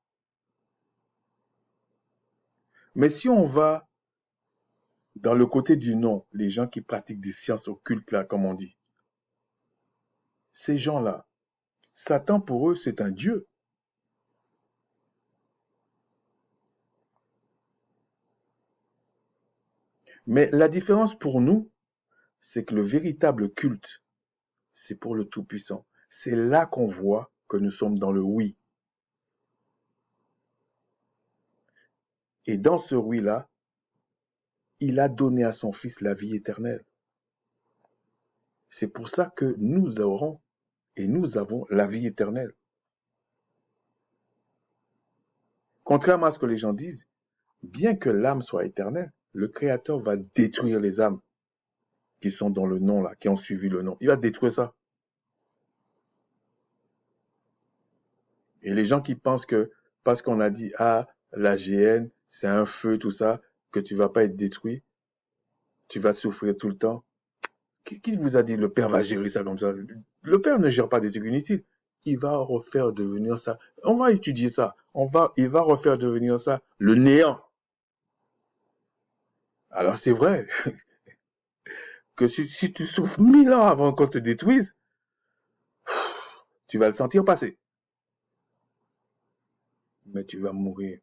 Mais si on va dans le côté du nom, les gens qui pratiquent des sciences occultes, là, comme on dit, ces gens-là, Satan pour eux, c'est un Dieu. Mais la différence pour nous, c'est que le véritable culte, c'est pour le Tout-Puissant. C'est là qu'on voit que nous sommes dans le oui. Et dans ce oui-là, il a donné à son Fils la vie éternelle. C'est pour ça que nous aurons et nous avons la vie éternelle. Contrairement à ce que les gens disent, bien que l'âme soit éternelle, le Créateur va détruire les âmes qui sont dans le nom là, qui ont suivi le nom. Il va détruire ça. Et les gens qui pensent que parce qu'on a dit ah la GN c'est un feu tout ça que tu vas pas être détruit, tu vas souffrir tout le temps. Qui vous a dit le Père va gérer ça comme ça? Le Père ne gère pas des trucs inutiles. Il va refaire devenir ça. On va étudier ça. Il va refaire devenir ça le néant. Alors c'est vrai que si tu souffres 1000 ans avant qu'on te détruise, tu vas le sentir passer. Mais tu vas mourir.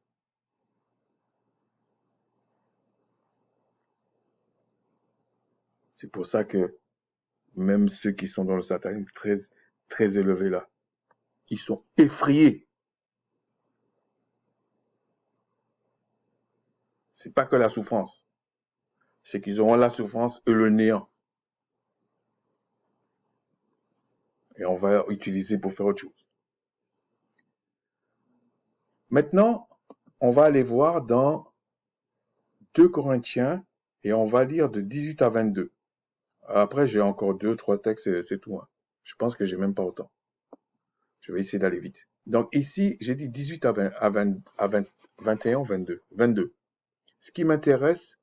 C'est pour ça que même ceux qui sont dans le satanisme très, très élevés là, ils sont effrayés. C'est pas que la souffrance. C'est qu'ils auront la souffrance et le néant. Et on va utiliser pour faire autre chose. Maintenant, on va aller voir dans 2 Corinthiens et on va lire de 18 à 22. Après, j'ai encore 2, 3 textes, c'est tout. Hein. Je pense que j'ai même pas autant. Je vais essayer d'aller vite. Donc ici, j'ai dit 18 à 21, 22. 22. Ce qui m'intéresse,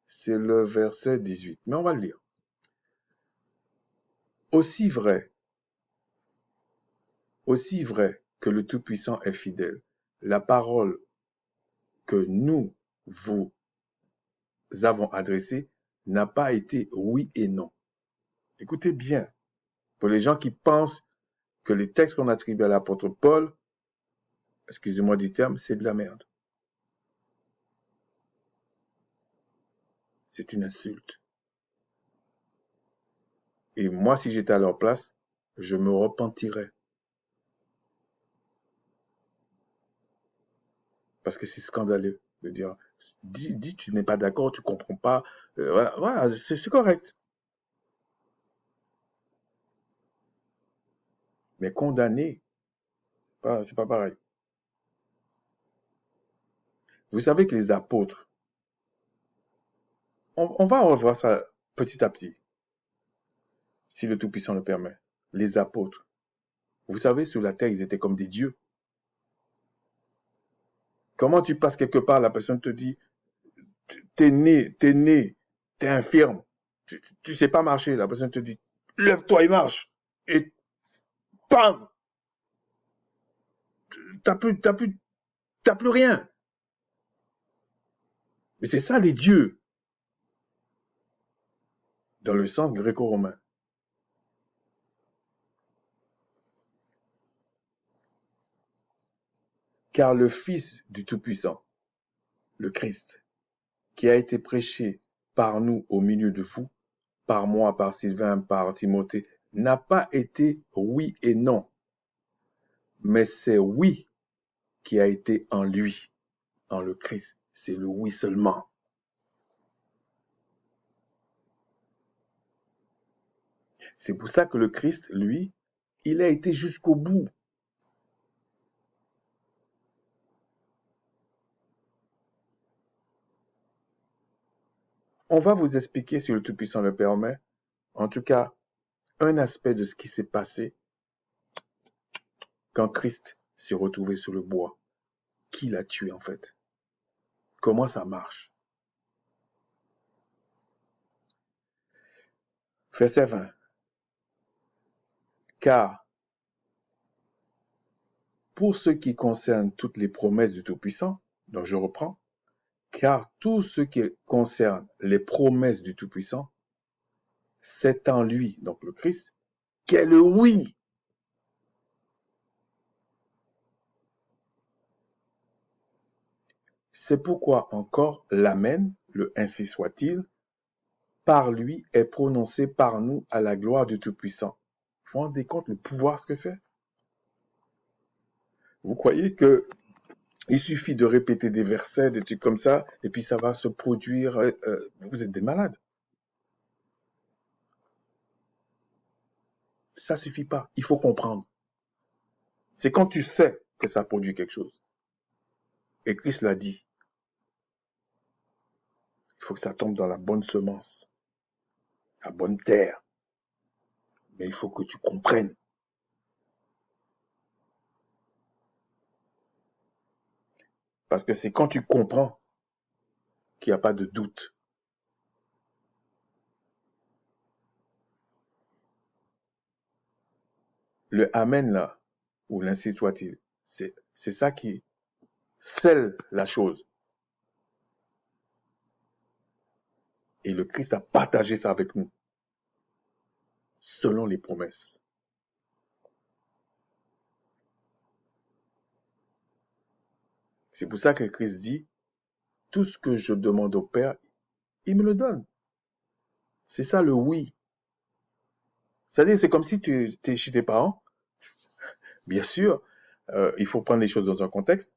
c'est le verset 18. Mais on va le lire. Aussi vrai que le Tout-Puissant est fidèle, la parole que nous vous avons adressée n'a pas été oui et non. Écoutez bien, pour les gens qui pensent que les textes qu'on attribue à l'apôtre Paul, excusez-moi du terme, c'est de la merde. C'est une insulte. Et moi, si j'étais à leur place, je me repentirais. Parce que c'est scandaleux de dire, dis tu n'es pas d'accord, tu comprends pas. Voilà, c'est correct. Mais condamner, c'est pas pareil. Vous savez que les apôtres, on va revoir ça petit à petit, si le Tout-Puissant le permet. Les apôtres, vous savez, sur la terre, ils étaient comme des dieux. Comment tu passes quelque part, la personne te dit, t'es né, t'es infirme, tu sais pas marcher, la personne te dit, lève-toi et marche. Et bam, t'as plus rien. Mais c'est ça les dieux, dans le sens gréco-romain. Car le Fils du Tout-Puissant, le Christ, qui a été prêché par nous au milieu de vous, par moi, par Sylvain, par Timothée, n'a pas été oui et non, mais c'est oui qui a été en lui, en le Christ. C'est le oui seulement. C'est pour ça que le Christ, lui, il a été jusqu'au bout. On va vous expliquer, si le Tout-Puissant le permet, en tout cas, un aspect de ce qui s'est passé quand Christ s'est retrouvé sur le bois. Qui l'a tué en fait? Comment ça marche? Verset 20. Car, pour ce qui concerne toutes les promesses du Tout-Puissant, donc je reprends, car tout ce qui concerne les promesses du Tout-Puissant, c'est en lui, donc le Christ, qu'est le oui. C'est pourquoi encore l'Amen, le ainsi soit-il, par lui est prononcé par nous à la gloire du Tout-Puissant. Vous vous rendez compte le pouvoir, ce que c'est? Vous croyez que il suffit de répéter des versets, des trucs comme ça, et puis ça va se produire. Vous êtes des malades. Ça suffit pas. Il faut comprendre. C'est quand tu sais que ça produit quelque chose. Et Christ l'a dit. Il faut que ça tombe dans la bonne semence, la bonne terre. Mais il faut que tu comprennes. Parce que c'est quand tu comprends qu'il n'y a pas de doute. Le Amen là, ou l'ainsi soit-il, c'est ça qui scelle la chose. Et le Christ a partagé ça avec nous, selon les promesses. C'est pour ça que Christ dit, tout ce que je demande au Père, il me le donne. C'est ça le oui. C'est-à-dire, c'est comme si tu es chez tes parents. Bien sûr, il faut prendre les choses dans un contexte.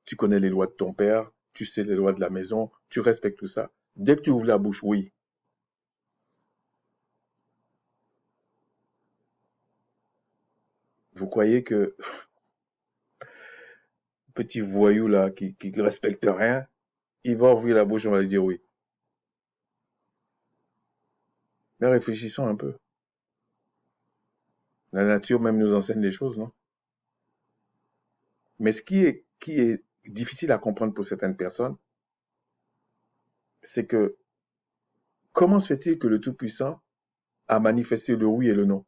Tu connais les lois de ton père, tu sais les lois de la maison, tu respectes tout ça. Dès que tu ouvres la bouche, oui. Vous croyez que petit voyou là qui respecte rien, il va ouvrir la bouche, on va lui dire oui. Mais réfléchissons un peu. La nature même nous enseigne des choses, non? Mais ce qui est difficile à comprendre pour certaines personnes, c'est que comment se fait-il que le Tout-Puissant a manifesté le oui et le non?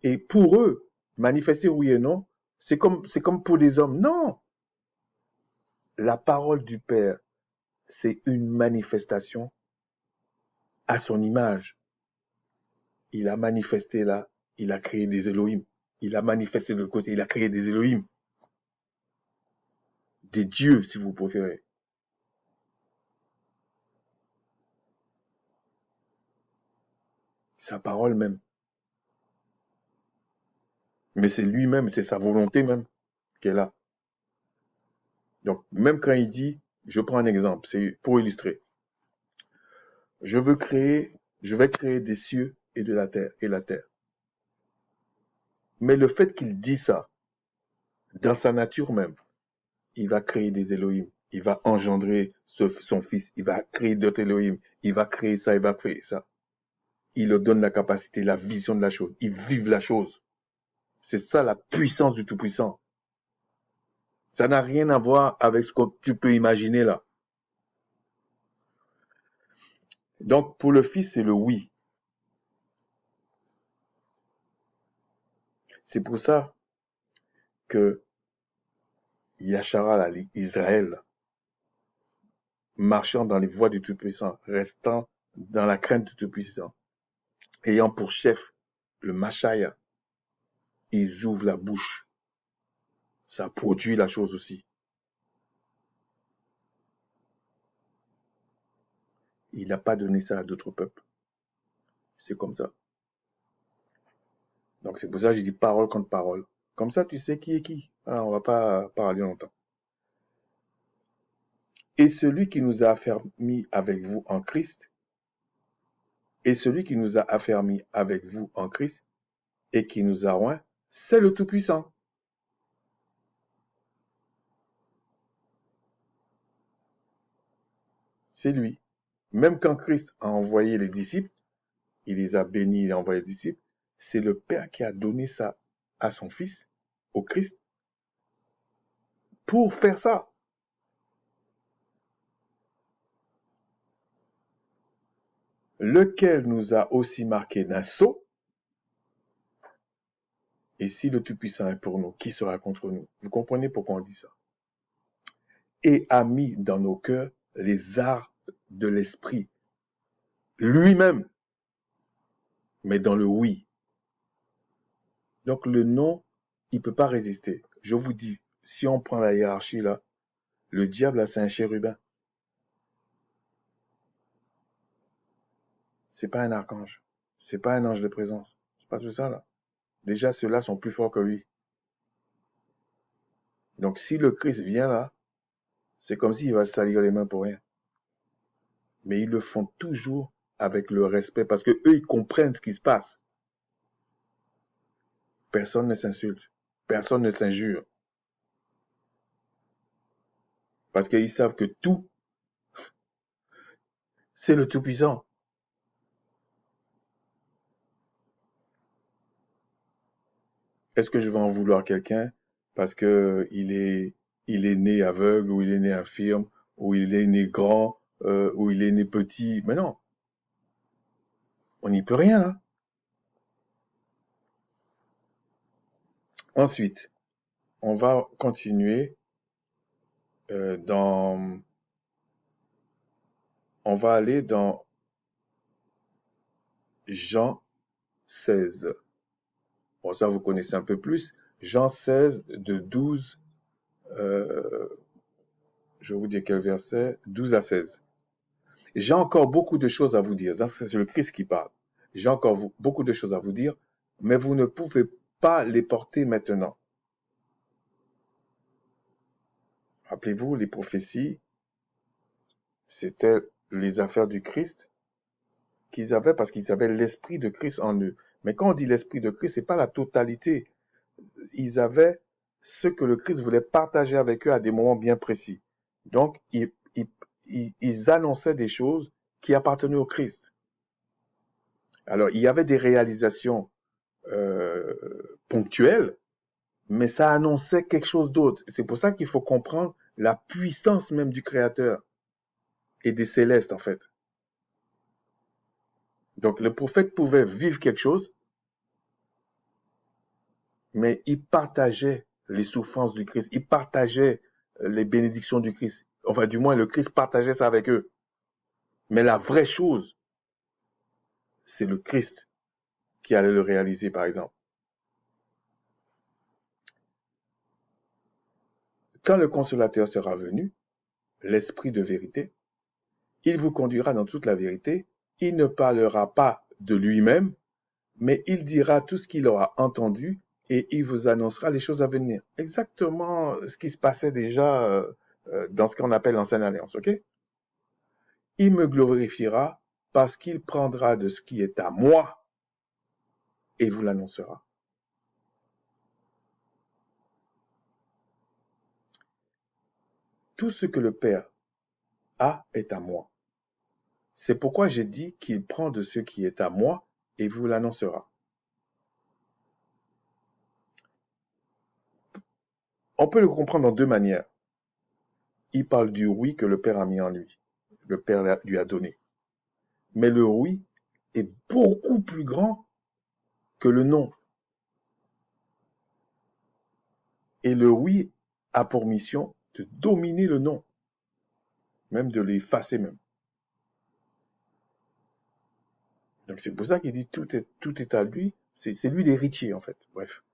Et pour eux, manifester oui et non, c'est comme pour les hommes. Non! La parole du Père, c'est une manifestation à son image. Il a manifesté là, il a créé des Elohim. Il a manifesté de l'autre côté, il a créé des Elohim. Des dieux, si vous préférez. Sa parole même. Mais c'est lui-même, c'est sa volonté même qui est là. Donc, même quand il dit, je prends un exemple, c'est pour illustrer. Je vais créer des cieux et de la terre, et la terre. Mais le fait qu'il dit ça, dans sa nature même, il va créer des Elohim. Il va engendrer son fils. Il va créer d'autres Elohim. Il va créer ça, il va créer ça. Il leur donne la capacité, la vision de la chose. Ils vivent la chose. C'est ça la puissance du Tout-Puissant. Ça n'a rien à voir avec ce que tu peux imaginer là. Donc, pour le Fils, c'est le oui. C'est pour ça que Yachara, Israël, marchant dans les voies du Tout-Puissant, restant dans la crainte du Tout-Puissant, ayant pour chef le Machaya, ils ouvrent la bouche. Ça produit la chose aussi. Il n'a pas donné ça à d'autres peuples. C'est comme ça. Donc c'est pour ça que je dis parole contre parole. Comme ça, tu sais qui est qui. Ah, on va pas parler longtemps. Et celui qui nous a affermis avec vous en Christ, et celui qui nous a affermis avec vous en Christ, et qui nous a oints, c'est le Tout-Puissant. C'est lui. Même quand Christ a envoyé les disciples, il les a bénis, il a envoyé les disciples, c'est le Père qui a donné ça à son Fils, au Christ, pour faire ça. Lequel nous a aussi marqué d'un sceau. Et si le Tout-Puissant est pour nous, qui sera contre nous? Vous comprenez pourquoi on dit ça? Et a mis dans nos cœurs les arts de l'esprit, lui-même, mais dans le oui. Donc le non, il ne peut pas résister. Je vous dis, si on prend la hiérarchie là, le diable là, c'est un chérubin. C'est pas un archange. C'est pas un ange de présence. C'est pas tout ça là. Déjà, ceux-là sont plus forts que lui. Donc si le Christ vient là, c'est comme s'il va se salir les mains pour rien. Mais ils le font toujours avec le respect parce que eux, ils comprennent ce qui se passe. Personne ne s'insulte. Personne ne s'injure. Parce qu'ils savent que tout, c'est le Tout-Puissant. Est-ce que je vais en vouloir quelqu'un parce que il est né aveugle, ou il est né infirme, ou il est né grand, ou il est né petit? Mais non, on n'y peut rien là. Ensuite, on va continuer dans... On va aller dans Jean 16. Bon, ça, vous connaissez un peu plus. Jean 16, de 12, je vais vous dire quel verset, 12 à 16. J'ai encore beaucoup de choses à vous dire. C'est le Christ qui parle. J'ai encore beaucoup de choses à vous dire, mais vous ne pouvez pas les porter maintenant. Rappelez-vous, les prophéties, c'était les affaires du Christ qu'ils avaient parce qu'ils avaient l'esprit de Christ en eux. Mais quand on dit l'esprit de Christ, c'est pas la totalité. Ils avaient ce que le Christ voulait partager avec eux à des moments bien précis. Donc, ils annonçaient des choses qui appartenaient au Christ. Alors, il y avait des réalisations ponctuelles, mais ça annonçait quelque chose d'autre. C'est pour ça qu'il faut comprendre la puissance même du Créateur et des célestes, en fait. Donc, le prophète pouvait vivre quelque chose, mais il partageait les souffrances du Christ, il partageait les bénédictions du Christ. Enfin, du moins, le Christ partageait ça avec eux. Mais la vraie chose, c'est le Christ qui allait le réaliser, par exemple. Quand le consolateur sera venu, l'Esprit de vérité, il vous conduira dans toute la vérité. Il ne parlera pas de lui-même, mais il dira tout ce qu'il aura entendu et il vous annoncera les choses à venir. Exactement ce qui se passait déjà dans ce qu'on appelle l'ancienne alliance, ok? Il me glorifiera parce qu'il prendra de ce qui est à moi et vous l'annoncera. Tout ce que le Père a est à moi. C'est pourquoi j'ai dit qu'il prend de ce qui est à moi et vous l'annoncera. On peut le comprendre en deux manières. Il parle du oui que le Père a mis en lui. Le Père lui a donné. Mais le oui est beaucoup plus grand que le non. Et le oui a pour mission de dominer le non, même de l'effacer même. Donc c'est pour ça qu'il dit tout est à lui. C'est lui l'héritier en fait. Bref.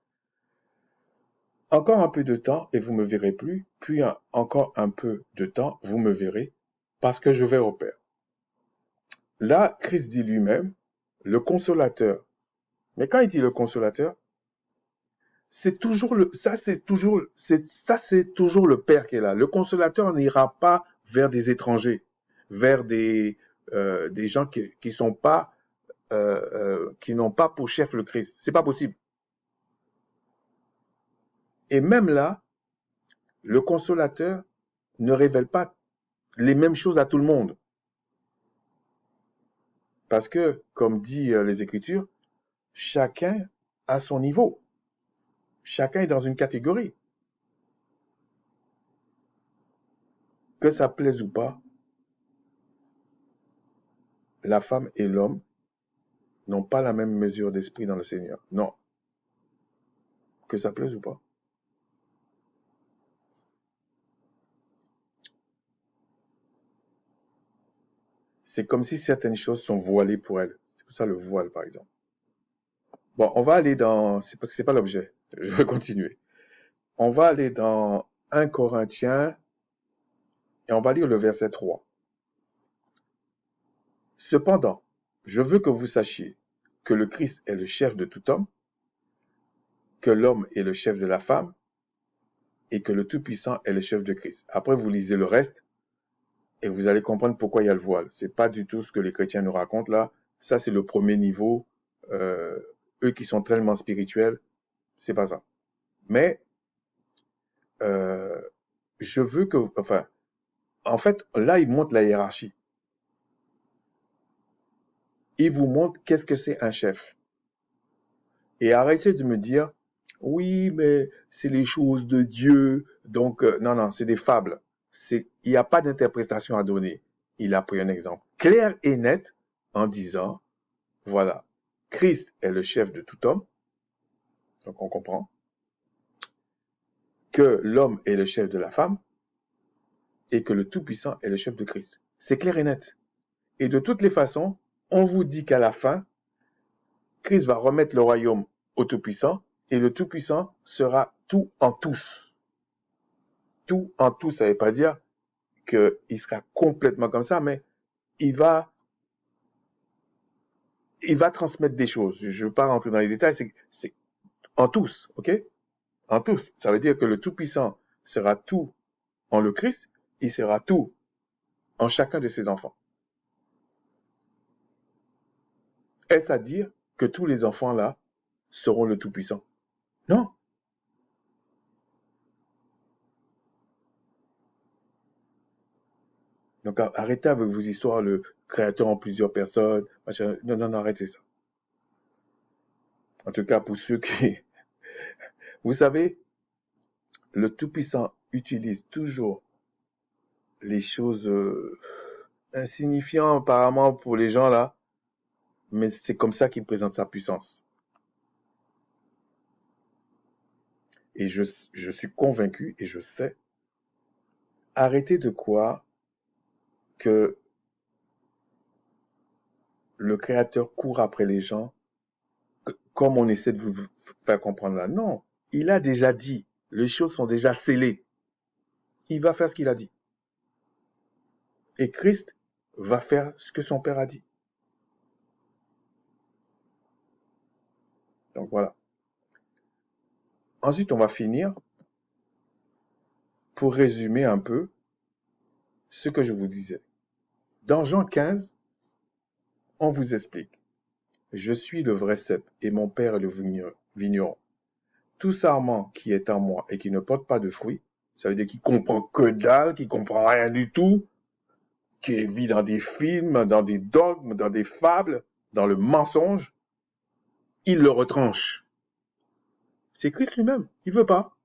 Encore un peu de temps et vous me verrez plus, puis encore un peu de temps, vous me verrez, parce que je vais au Père. Là, Christ dit lui-même, le consolateur. Mais quand il dit le consolateur, c'est toujours c'est toujours le Père qui est là. Le consolateur n'ira pas vers des étrangers, vers des gens qui sont pas qui n'ont pas pour chef le Christ. C'est pas possible. Et même là, le consolateur ne révèle pas les mêmes choses à tout le monde. Parce que, comme dit les Écritures, chacun a son niveau. Chacun est dans une catégorie. Que ça plaise ou pas, la femme et l'homme n'ont pas la même mesure d'esprit dans le Seigneur. Non. Que ça plaise ou pas. C'est comme si certaines choses sont voilées pour elle. C'est pour ça le voile, par exemple. Bon, on va aller dans... C'est parce que c'est pas l'objet. Je vais continuer. On va aller dans 1 Corinthiens et on va lire le verset 3. Cependant, je veux que vous sachiez que le Christ est le chef de tout homme, que l'homme est le chef de la femme, et que le Tout-Puissant est le chef de Christ. Après, vous lisez le reste, et vous allez comprendre pourquoi il y a le voile. C'est pas du tout ce que les chrétiens nous racontent là. Ça, c'est le premier niveau. Eux qui sont tellement spirituels, c'est pas ça. Mais je veux que, enfin, en fait, là, il montre la hiérarchie. Il vous montre qu'est-ce que c'est un chef. Et arrêtez de me dire, oui, mais c'est les choses de Dieu. Donc, non, c'est des fables. Il n'y a pas d'interprétation à donner. Il a pris un exemple clair et net en disant, voilà, Christ est le chef de tout homme. Donc, on comprend que l'homme est le chef de la femme et que le Tout-Puissant est le chef de Christ. C'est clair et net. Et de toutes les façons, on vous dit qu'à la fin, Christ va remettre le royaume au Tout-Puissant et le Tout-Puissant sera tout en tous. Tout en tous, ça ne veut pas dire qu'il sera complètement comme ça, mais il va transmettre des choses. Je ne veux pas rentrer dans les détails, c'est en tous, ok? En tous. Ça veut dire que le Tout-Puissant sera tout en le Christ, il sera tout en chacun de ses enfants. Est-ce à dire que tous les enfants là seront le Tout-Puissant? Non. Donc arrêtez avec vos histoires, le créateur en plusieurs personnes. Machin. Non, arrêtez ça. En tout cas, pour ceux qui... Vous savez, le Tout-Puissant utilise toujours les choses insignifiantes apparemment pour les gens là, mais c'est comme ça qu'il présente sa puissance. Et je suis convaincu et je sais, arrêtez de croire que le Créateur court après les gens comme on essaie de vous faire comprendre là. Non, il a déjà dit, les choses sont déjà scellées. Il va faire ce qu'il a dit. Et Christ va faire ce que son Père a dit. Donc voilà. Ensuite, on va finir pour résumer un peu ce que je vous disais. Dans Jean 15, on vous explique. Je suis le vrai cep et mon Père est le vigneron. Tout sarment qui est en moi et qui ne porte pas de fruits, ça veut dire qu'il comprend que dalle, qu'il comprend rien du tout, qui vit dans des films, dans des dogmes, dans des fables, dans le mensonge, il le retranche. C'est Christ lui-même, il veut pas.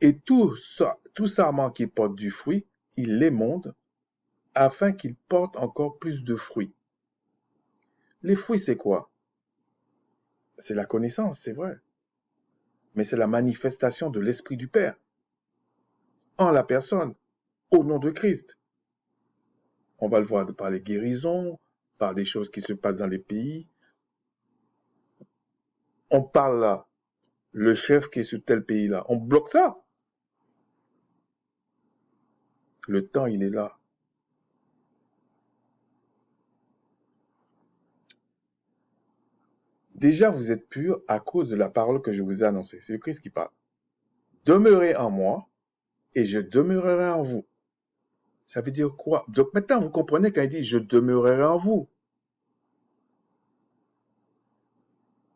Et tout sarment qui porte du fruit, il l'émonde afin qu'il porte encore plus de fruits. Les fruits, c'est quoi? C'est la connaissance, c'est vrai. Mais c'est la manifestation de l'Esprit du Père en la personne, au nom de Christ. On va le voir par les guérisons, par des choses qui se passent dans les pays. On parle là, le chef qui est sur tel pays-là, on bloque ça. Le temps, il est là. Déjà, vous êtes purs à cause de la parole que je vous ai annoncée. C'est le Christ qui parle. Demeurez en moi et je demeurerai en vous. Ça veut dire quoi? Donc maintenant, vous comprenez quand il dit « je demeurerai en vous ».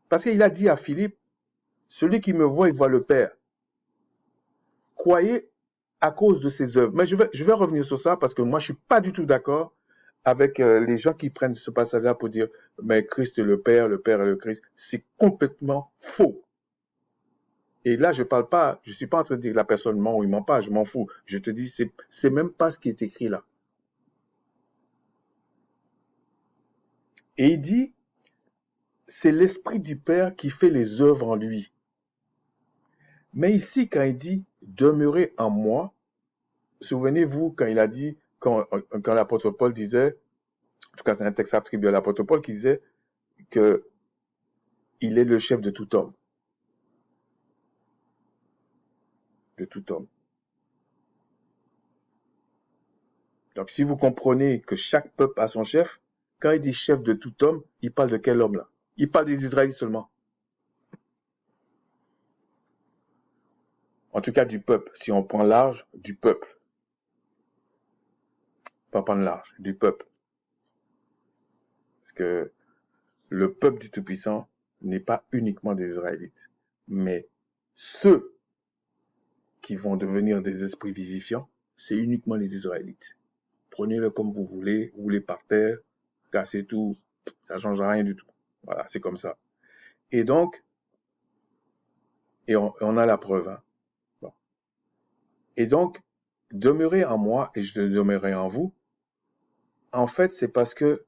Parce qu'il a dit à Philippe, « Celui qui me voit, il voit le Père ». Croyez à cause de ses œuvres. Mais je vais revenir sur ça parce que moi, je suis pas du tout d'accord avec les gens qui prennent ce passage-là pour dire « mais Christ est le Père est le Christ ». C'est complètement faux. Et là, je suis pas en train de dire que la personne ment ou il ment pas, je m'en fous. Je te dis, c'est même pas ce qui est écrit là. Et il dit, c'est l'Esprit du Père qui fait les œuvres en lui. Mais ici, quand il dit, demeurez en moi, souvenez-vous quand il a dit, quand l'apôtre Paul disait, en tout cas c'est un texte attribué à l'apôtre Paul qui disait que il est le chef de tout homme. De tout homme. Donc si vous comprenez que chaque peuple a son chef, quand il dit chef de tout homme, il parle de quel homme là? Il parle des Israélites seulement. En tout cas du peuple. Si on prend large, du peuple. Pas prendre large, du peuple. Parce que le peuple du Tout-Puissant n'est pas uniquement des Israélites. Mais ceux qui vont devenir des esprits vivifiants, c'est uniquement les Israélites. Prenez-le comme vous voulez, roulez par terre, cassez tout, ça ne change rien du tout. Voilà, c'est comme ça. Et donc, on a la preuve. Hein. Bon. Et donc, demeurez en moi et je demeurerai en vous. En fait, c'est parce que,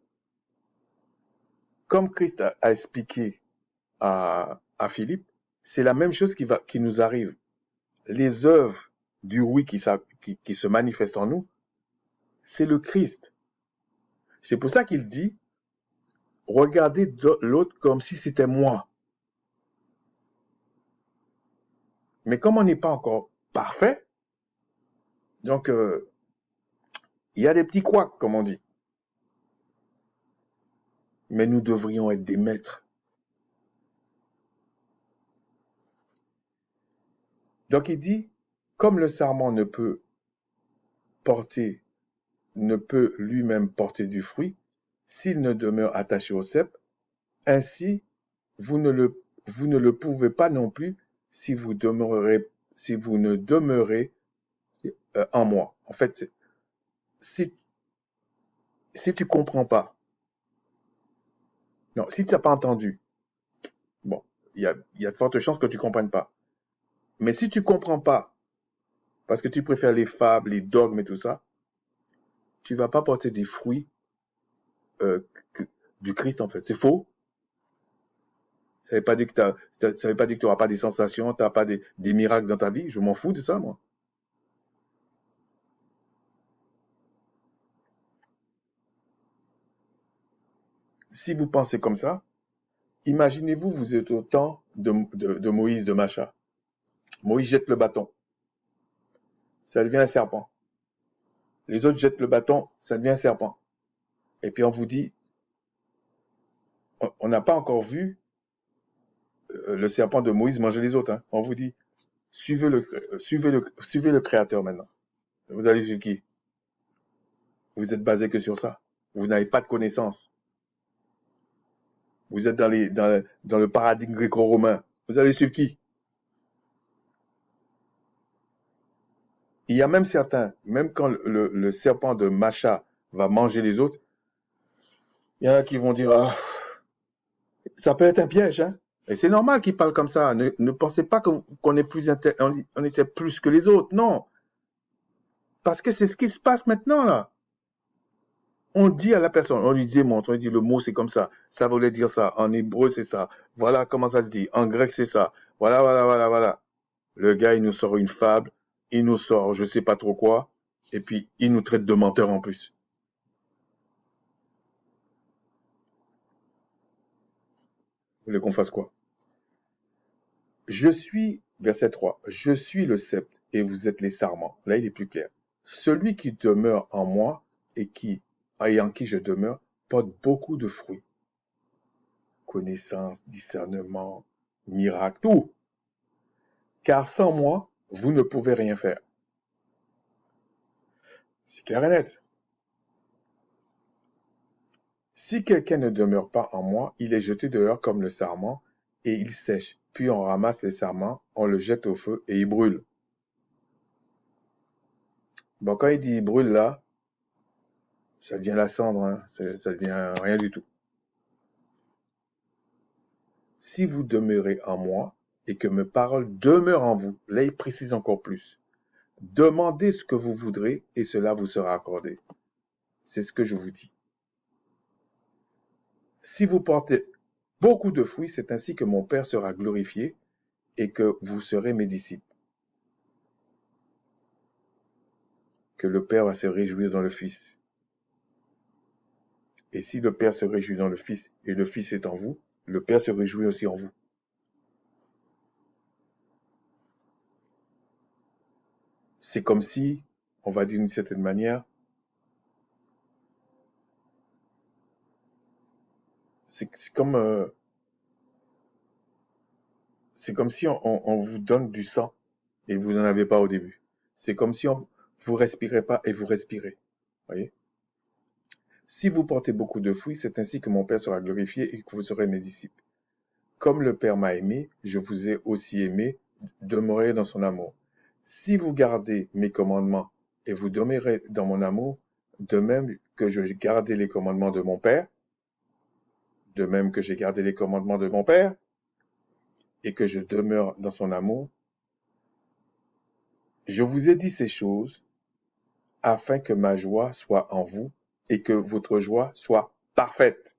comme Christ a expliqué à Philippe, c'est la même chose qui nous arrive. Les œuvres du oui qui se manifestent en nous, c'est le Christ. C'est pour ça qu'il dit, regardez l'autre comme si c'était moi. Mais comme on n'est pas encore parfait, donc il y a des petits couacs, comme on dit. Mais nous devrions être des maîtres. Donc il dit, comme le sarment ne peut lui-même porter du fruit, s'il ne demeure attaché au cep, ainsi vous ne le pouvez pas non plus si vous ne demeurez en moi. En fait, si tu comprends pas, non, si tu n'as pas entendu, bon, il y a de fortes chances que tu comprennes pas. Mais si tu comprends pas, parce que tu préfères les fables, les dogmes et tout ça, tu vas pas porter des fruits du Christ en fait. C'est faux. Ça veut pas dire que tu n'auras pas des sensations, tu n'auras pas des miracles dans ta vie. Je m'en fous de ça, moi. Si vous pensez comme ça, imaginez-vous, vous êtes au temps de Moïse de Macha. Moïse jette le bâton. Ça devient un serpent. Les autres jettent le bâton, ça devient un serpent. Et puis on vous dit, on n'a pas encore vu le serpent de Moïse manger les autres. Hein. On vous dit, suivez le Créateur maintenant. Vous allez suivre qui? Vous êtes basé que sur ça. Vous n'avez pas de connaissances. Vous êtes dans le paradigme gréco-romain. Vous allez suivre qui? Il y a même certains, même quand le serpent de Macha va manger les autres, il y en a qui vont dire, ah, ça peut être un piège, hein? Et c'est normal qu'ils parlent comme ça. Ne pensez pas qu'on est on était plus que les autres. Non. Parce que c'est ce qui se passe maintenant, là. On dit à la personne, on lui démontre, on lui dit le mot c'est comme ça voulait dire ça, en hébreu c'est ça, voilà comment ça se dit, en grec c'est ça, voilà. Le gars il nous sort une fable, il nous sort je sais pas trop quoi, et puis il nous traite de menteurs en plus. Vous voulez qu'on fasse quoi? Je suis, verset 3, je suis le sceptre et vous êtes les sarments. Là il est plus clair. Celui qui demeure en moi et en qui je demeure porte beaucoup de fruits. Connaissance, discernement, miracle, tout. Car sans moi, vous ne pouvez rien faire. C'est clair et net. Si quelqu'un ne demeure pas en moi, il est jeté dehors comme le sarment, et il sèche. Puis on ramasse les sarments, on le jette au feu, et il brûle. Bon, quand il dit il brûle là, ça devient la cendre, hein. Ça devient rien du tout. Si vous demeurez en moi, et que mes paroles demeurent en vous, là il précise encore plus. Demandez ce que vous voudrez, et cela vous sera accordé. C'est ce que je vous dis. Si vous portez beaucoup de fruits, c'est ainsi que mon Père sera glorifié et que vous serez mes disciples. Que le Père va se réjouir dans le Fils. Et si le Père se réjouit dans le Fils et le Fils est en vous, le Père se réjouit aussi en vous. C'est comme si, on va dire d'une certaine manière, c'est comme si on vous donne du sang et vous n'en avez pas au début. C'est comme si vous respirez pas et vous respirez. Voyez? Si vous portez beaucoup de fruits, c'est ainsi que mon Père sera glorifié et que vous serez mes disciples. Comme le Père m'a aimé, je vous ai aussi aimé, demeurez dans son amour. Si vous gardez mes commandements et vous demeurez dans mon amour, de même que j'ai gardé les commandements de mon Père, de même que j'ai gardé les commandements de mon Père, et que je demeure dans son amour, je vous ai dit ces choses afin que ma joie soit en vous et que votre joie soit parfaite.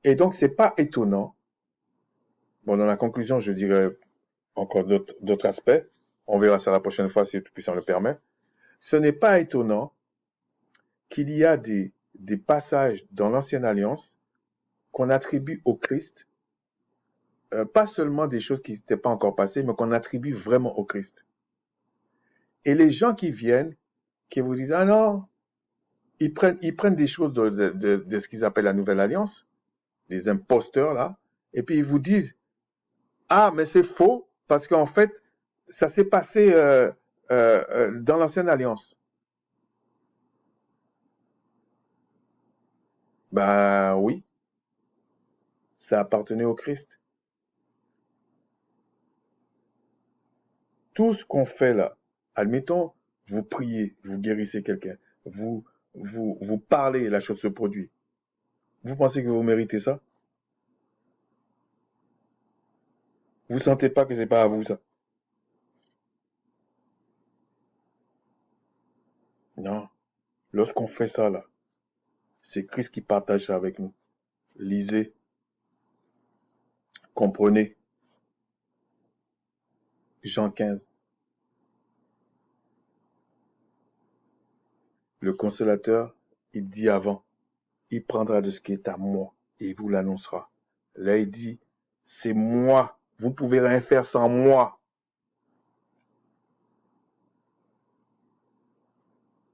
Et donc, c'est pas étonnant. Bon, dans la conclusion, je dirais encore d'autres aspects. On verra ça la prochaine fois si le Tout-Puissant le permet. Ce n'est pas étonnant qu'il y a des passages dans l'Ancienne Alliance qu'on attribue au Christ, pas seulement des choses qui n'étaient pas encore passées, mais qu'on attribue vraiment au Christ. Et les gens qui viennent, qui vous disent, ah non, ils prennent des choses de ce qu'ils appellent la Nouvelle Alliance, les imposteurs là, et puis ils vous disent, ah, mais c'est faux, parce qu'en fait, ça s'est passé dans l'Ancienne Alliance. Ben oui, ça appartenait au Christ. Tout ce qu'on fait là, admettons, vous priez, vous guérissez quelqu'un, vous parlez, la chose se produit. Vous pensez que vous méritez ça? Vous sentez pas que c'est pas à vous ça? Non. Lorsqu'on fait ça là, c'est Christ qui partage ça avec nous. Lisez, comprenez. Jean 15. Le consolateur, il dit avant, il prendra de ce qui est à moi et il vous l'annoncera. Là, il dit, c'est moi. Vous pouvez rien faire sans moi.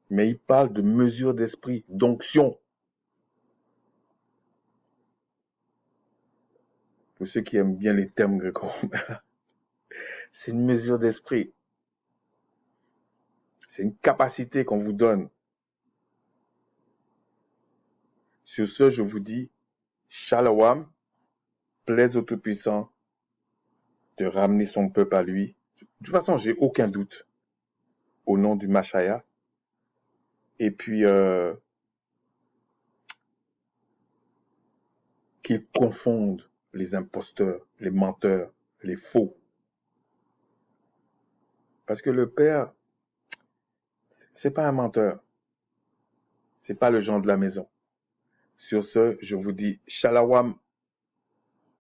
Mais il parle de mesure d'esprit, d'onction. Pour ceux qui aiment bien les termes gréco-romains, c'est une mesure d'esprit. C'est une capacité qu'on vous donne. Sur ce, je vous dis, Shalom, plaise au Tout-Puissant de ramener son peuple à lui. De toute façon, j'ai aucun doute au nom du Machaya. Et puis, qu'ils confondent les imposteurs, les menteurs, les faux. Parce que le père, c'est pas un menteur. C'est pas le genre de la maison. Sur ce, je vous dis shalawam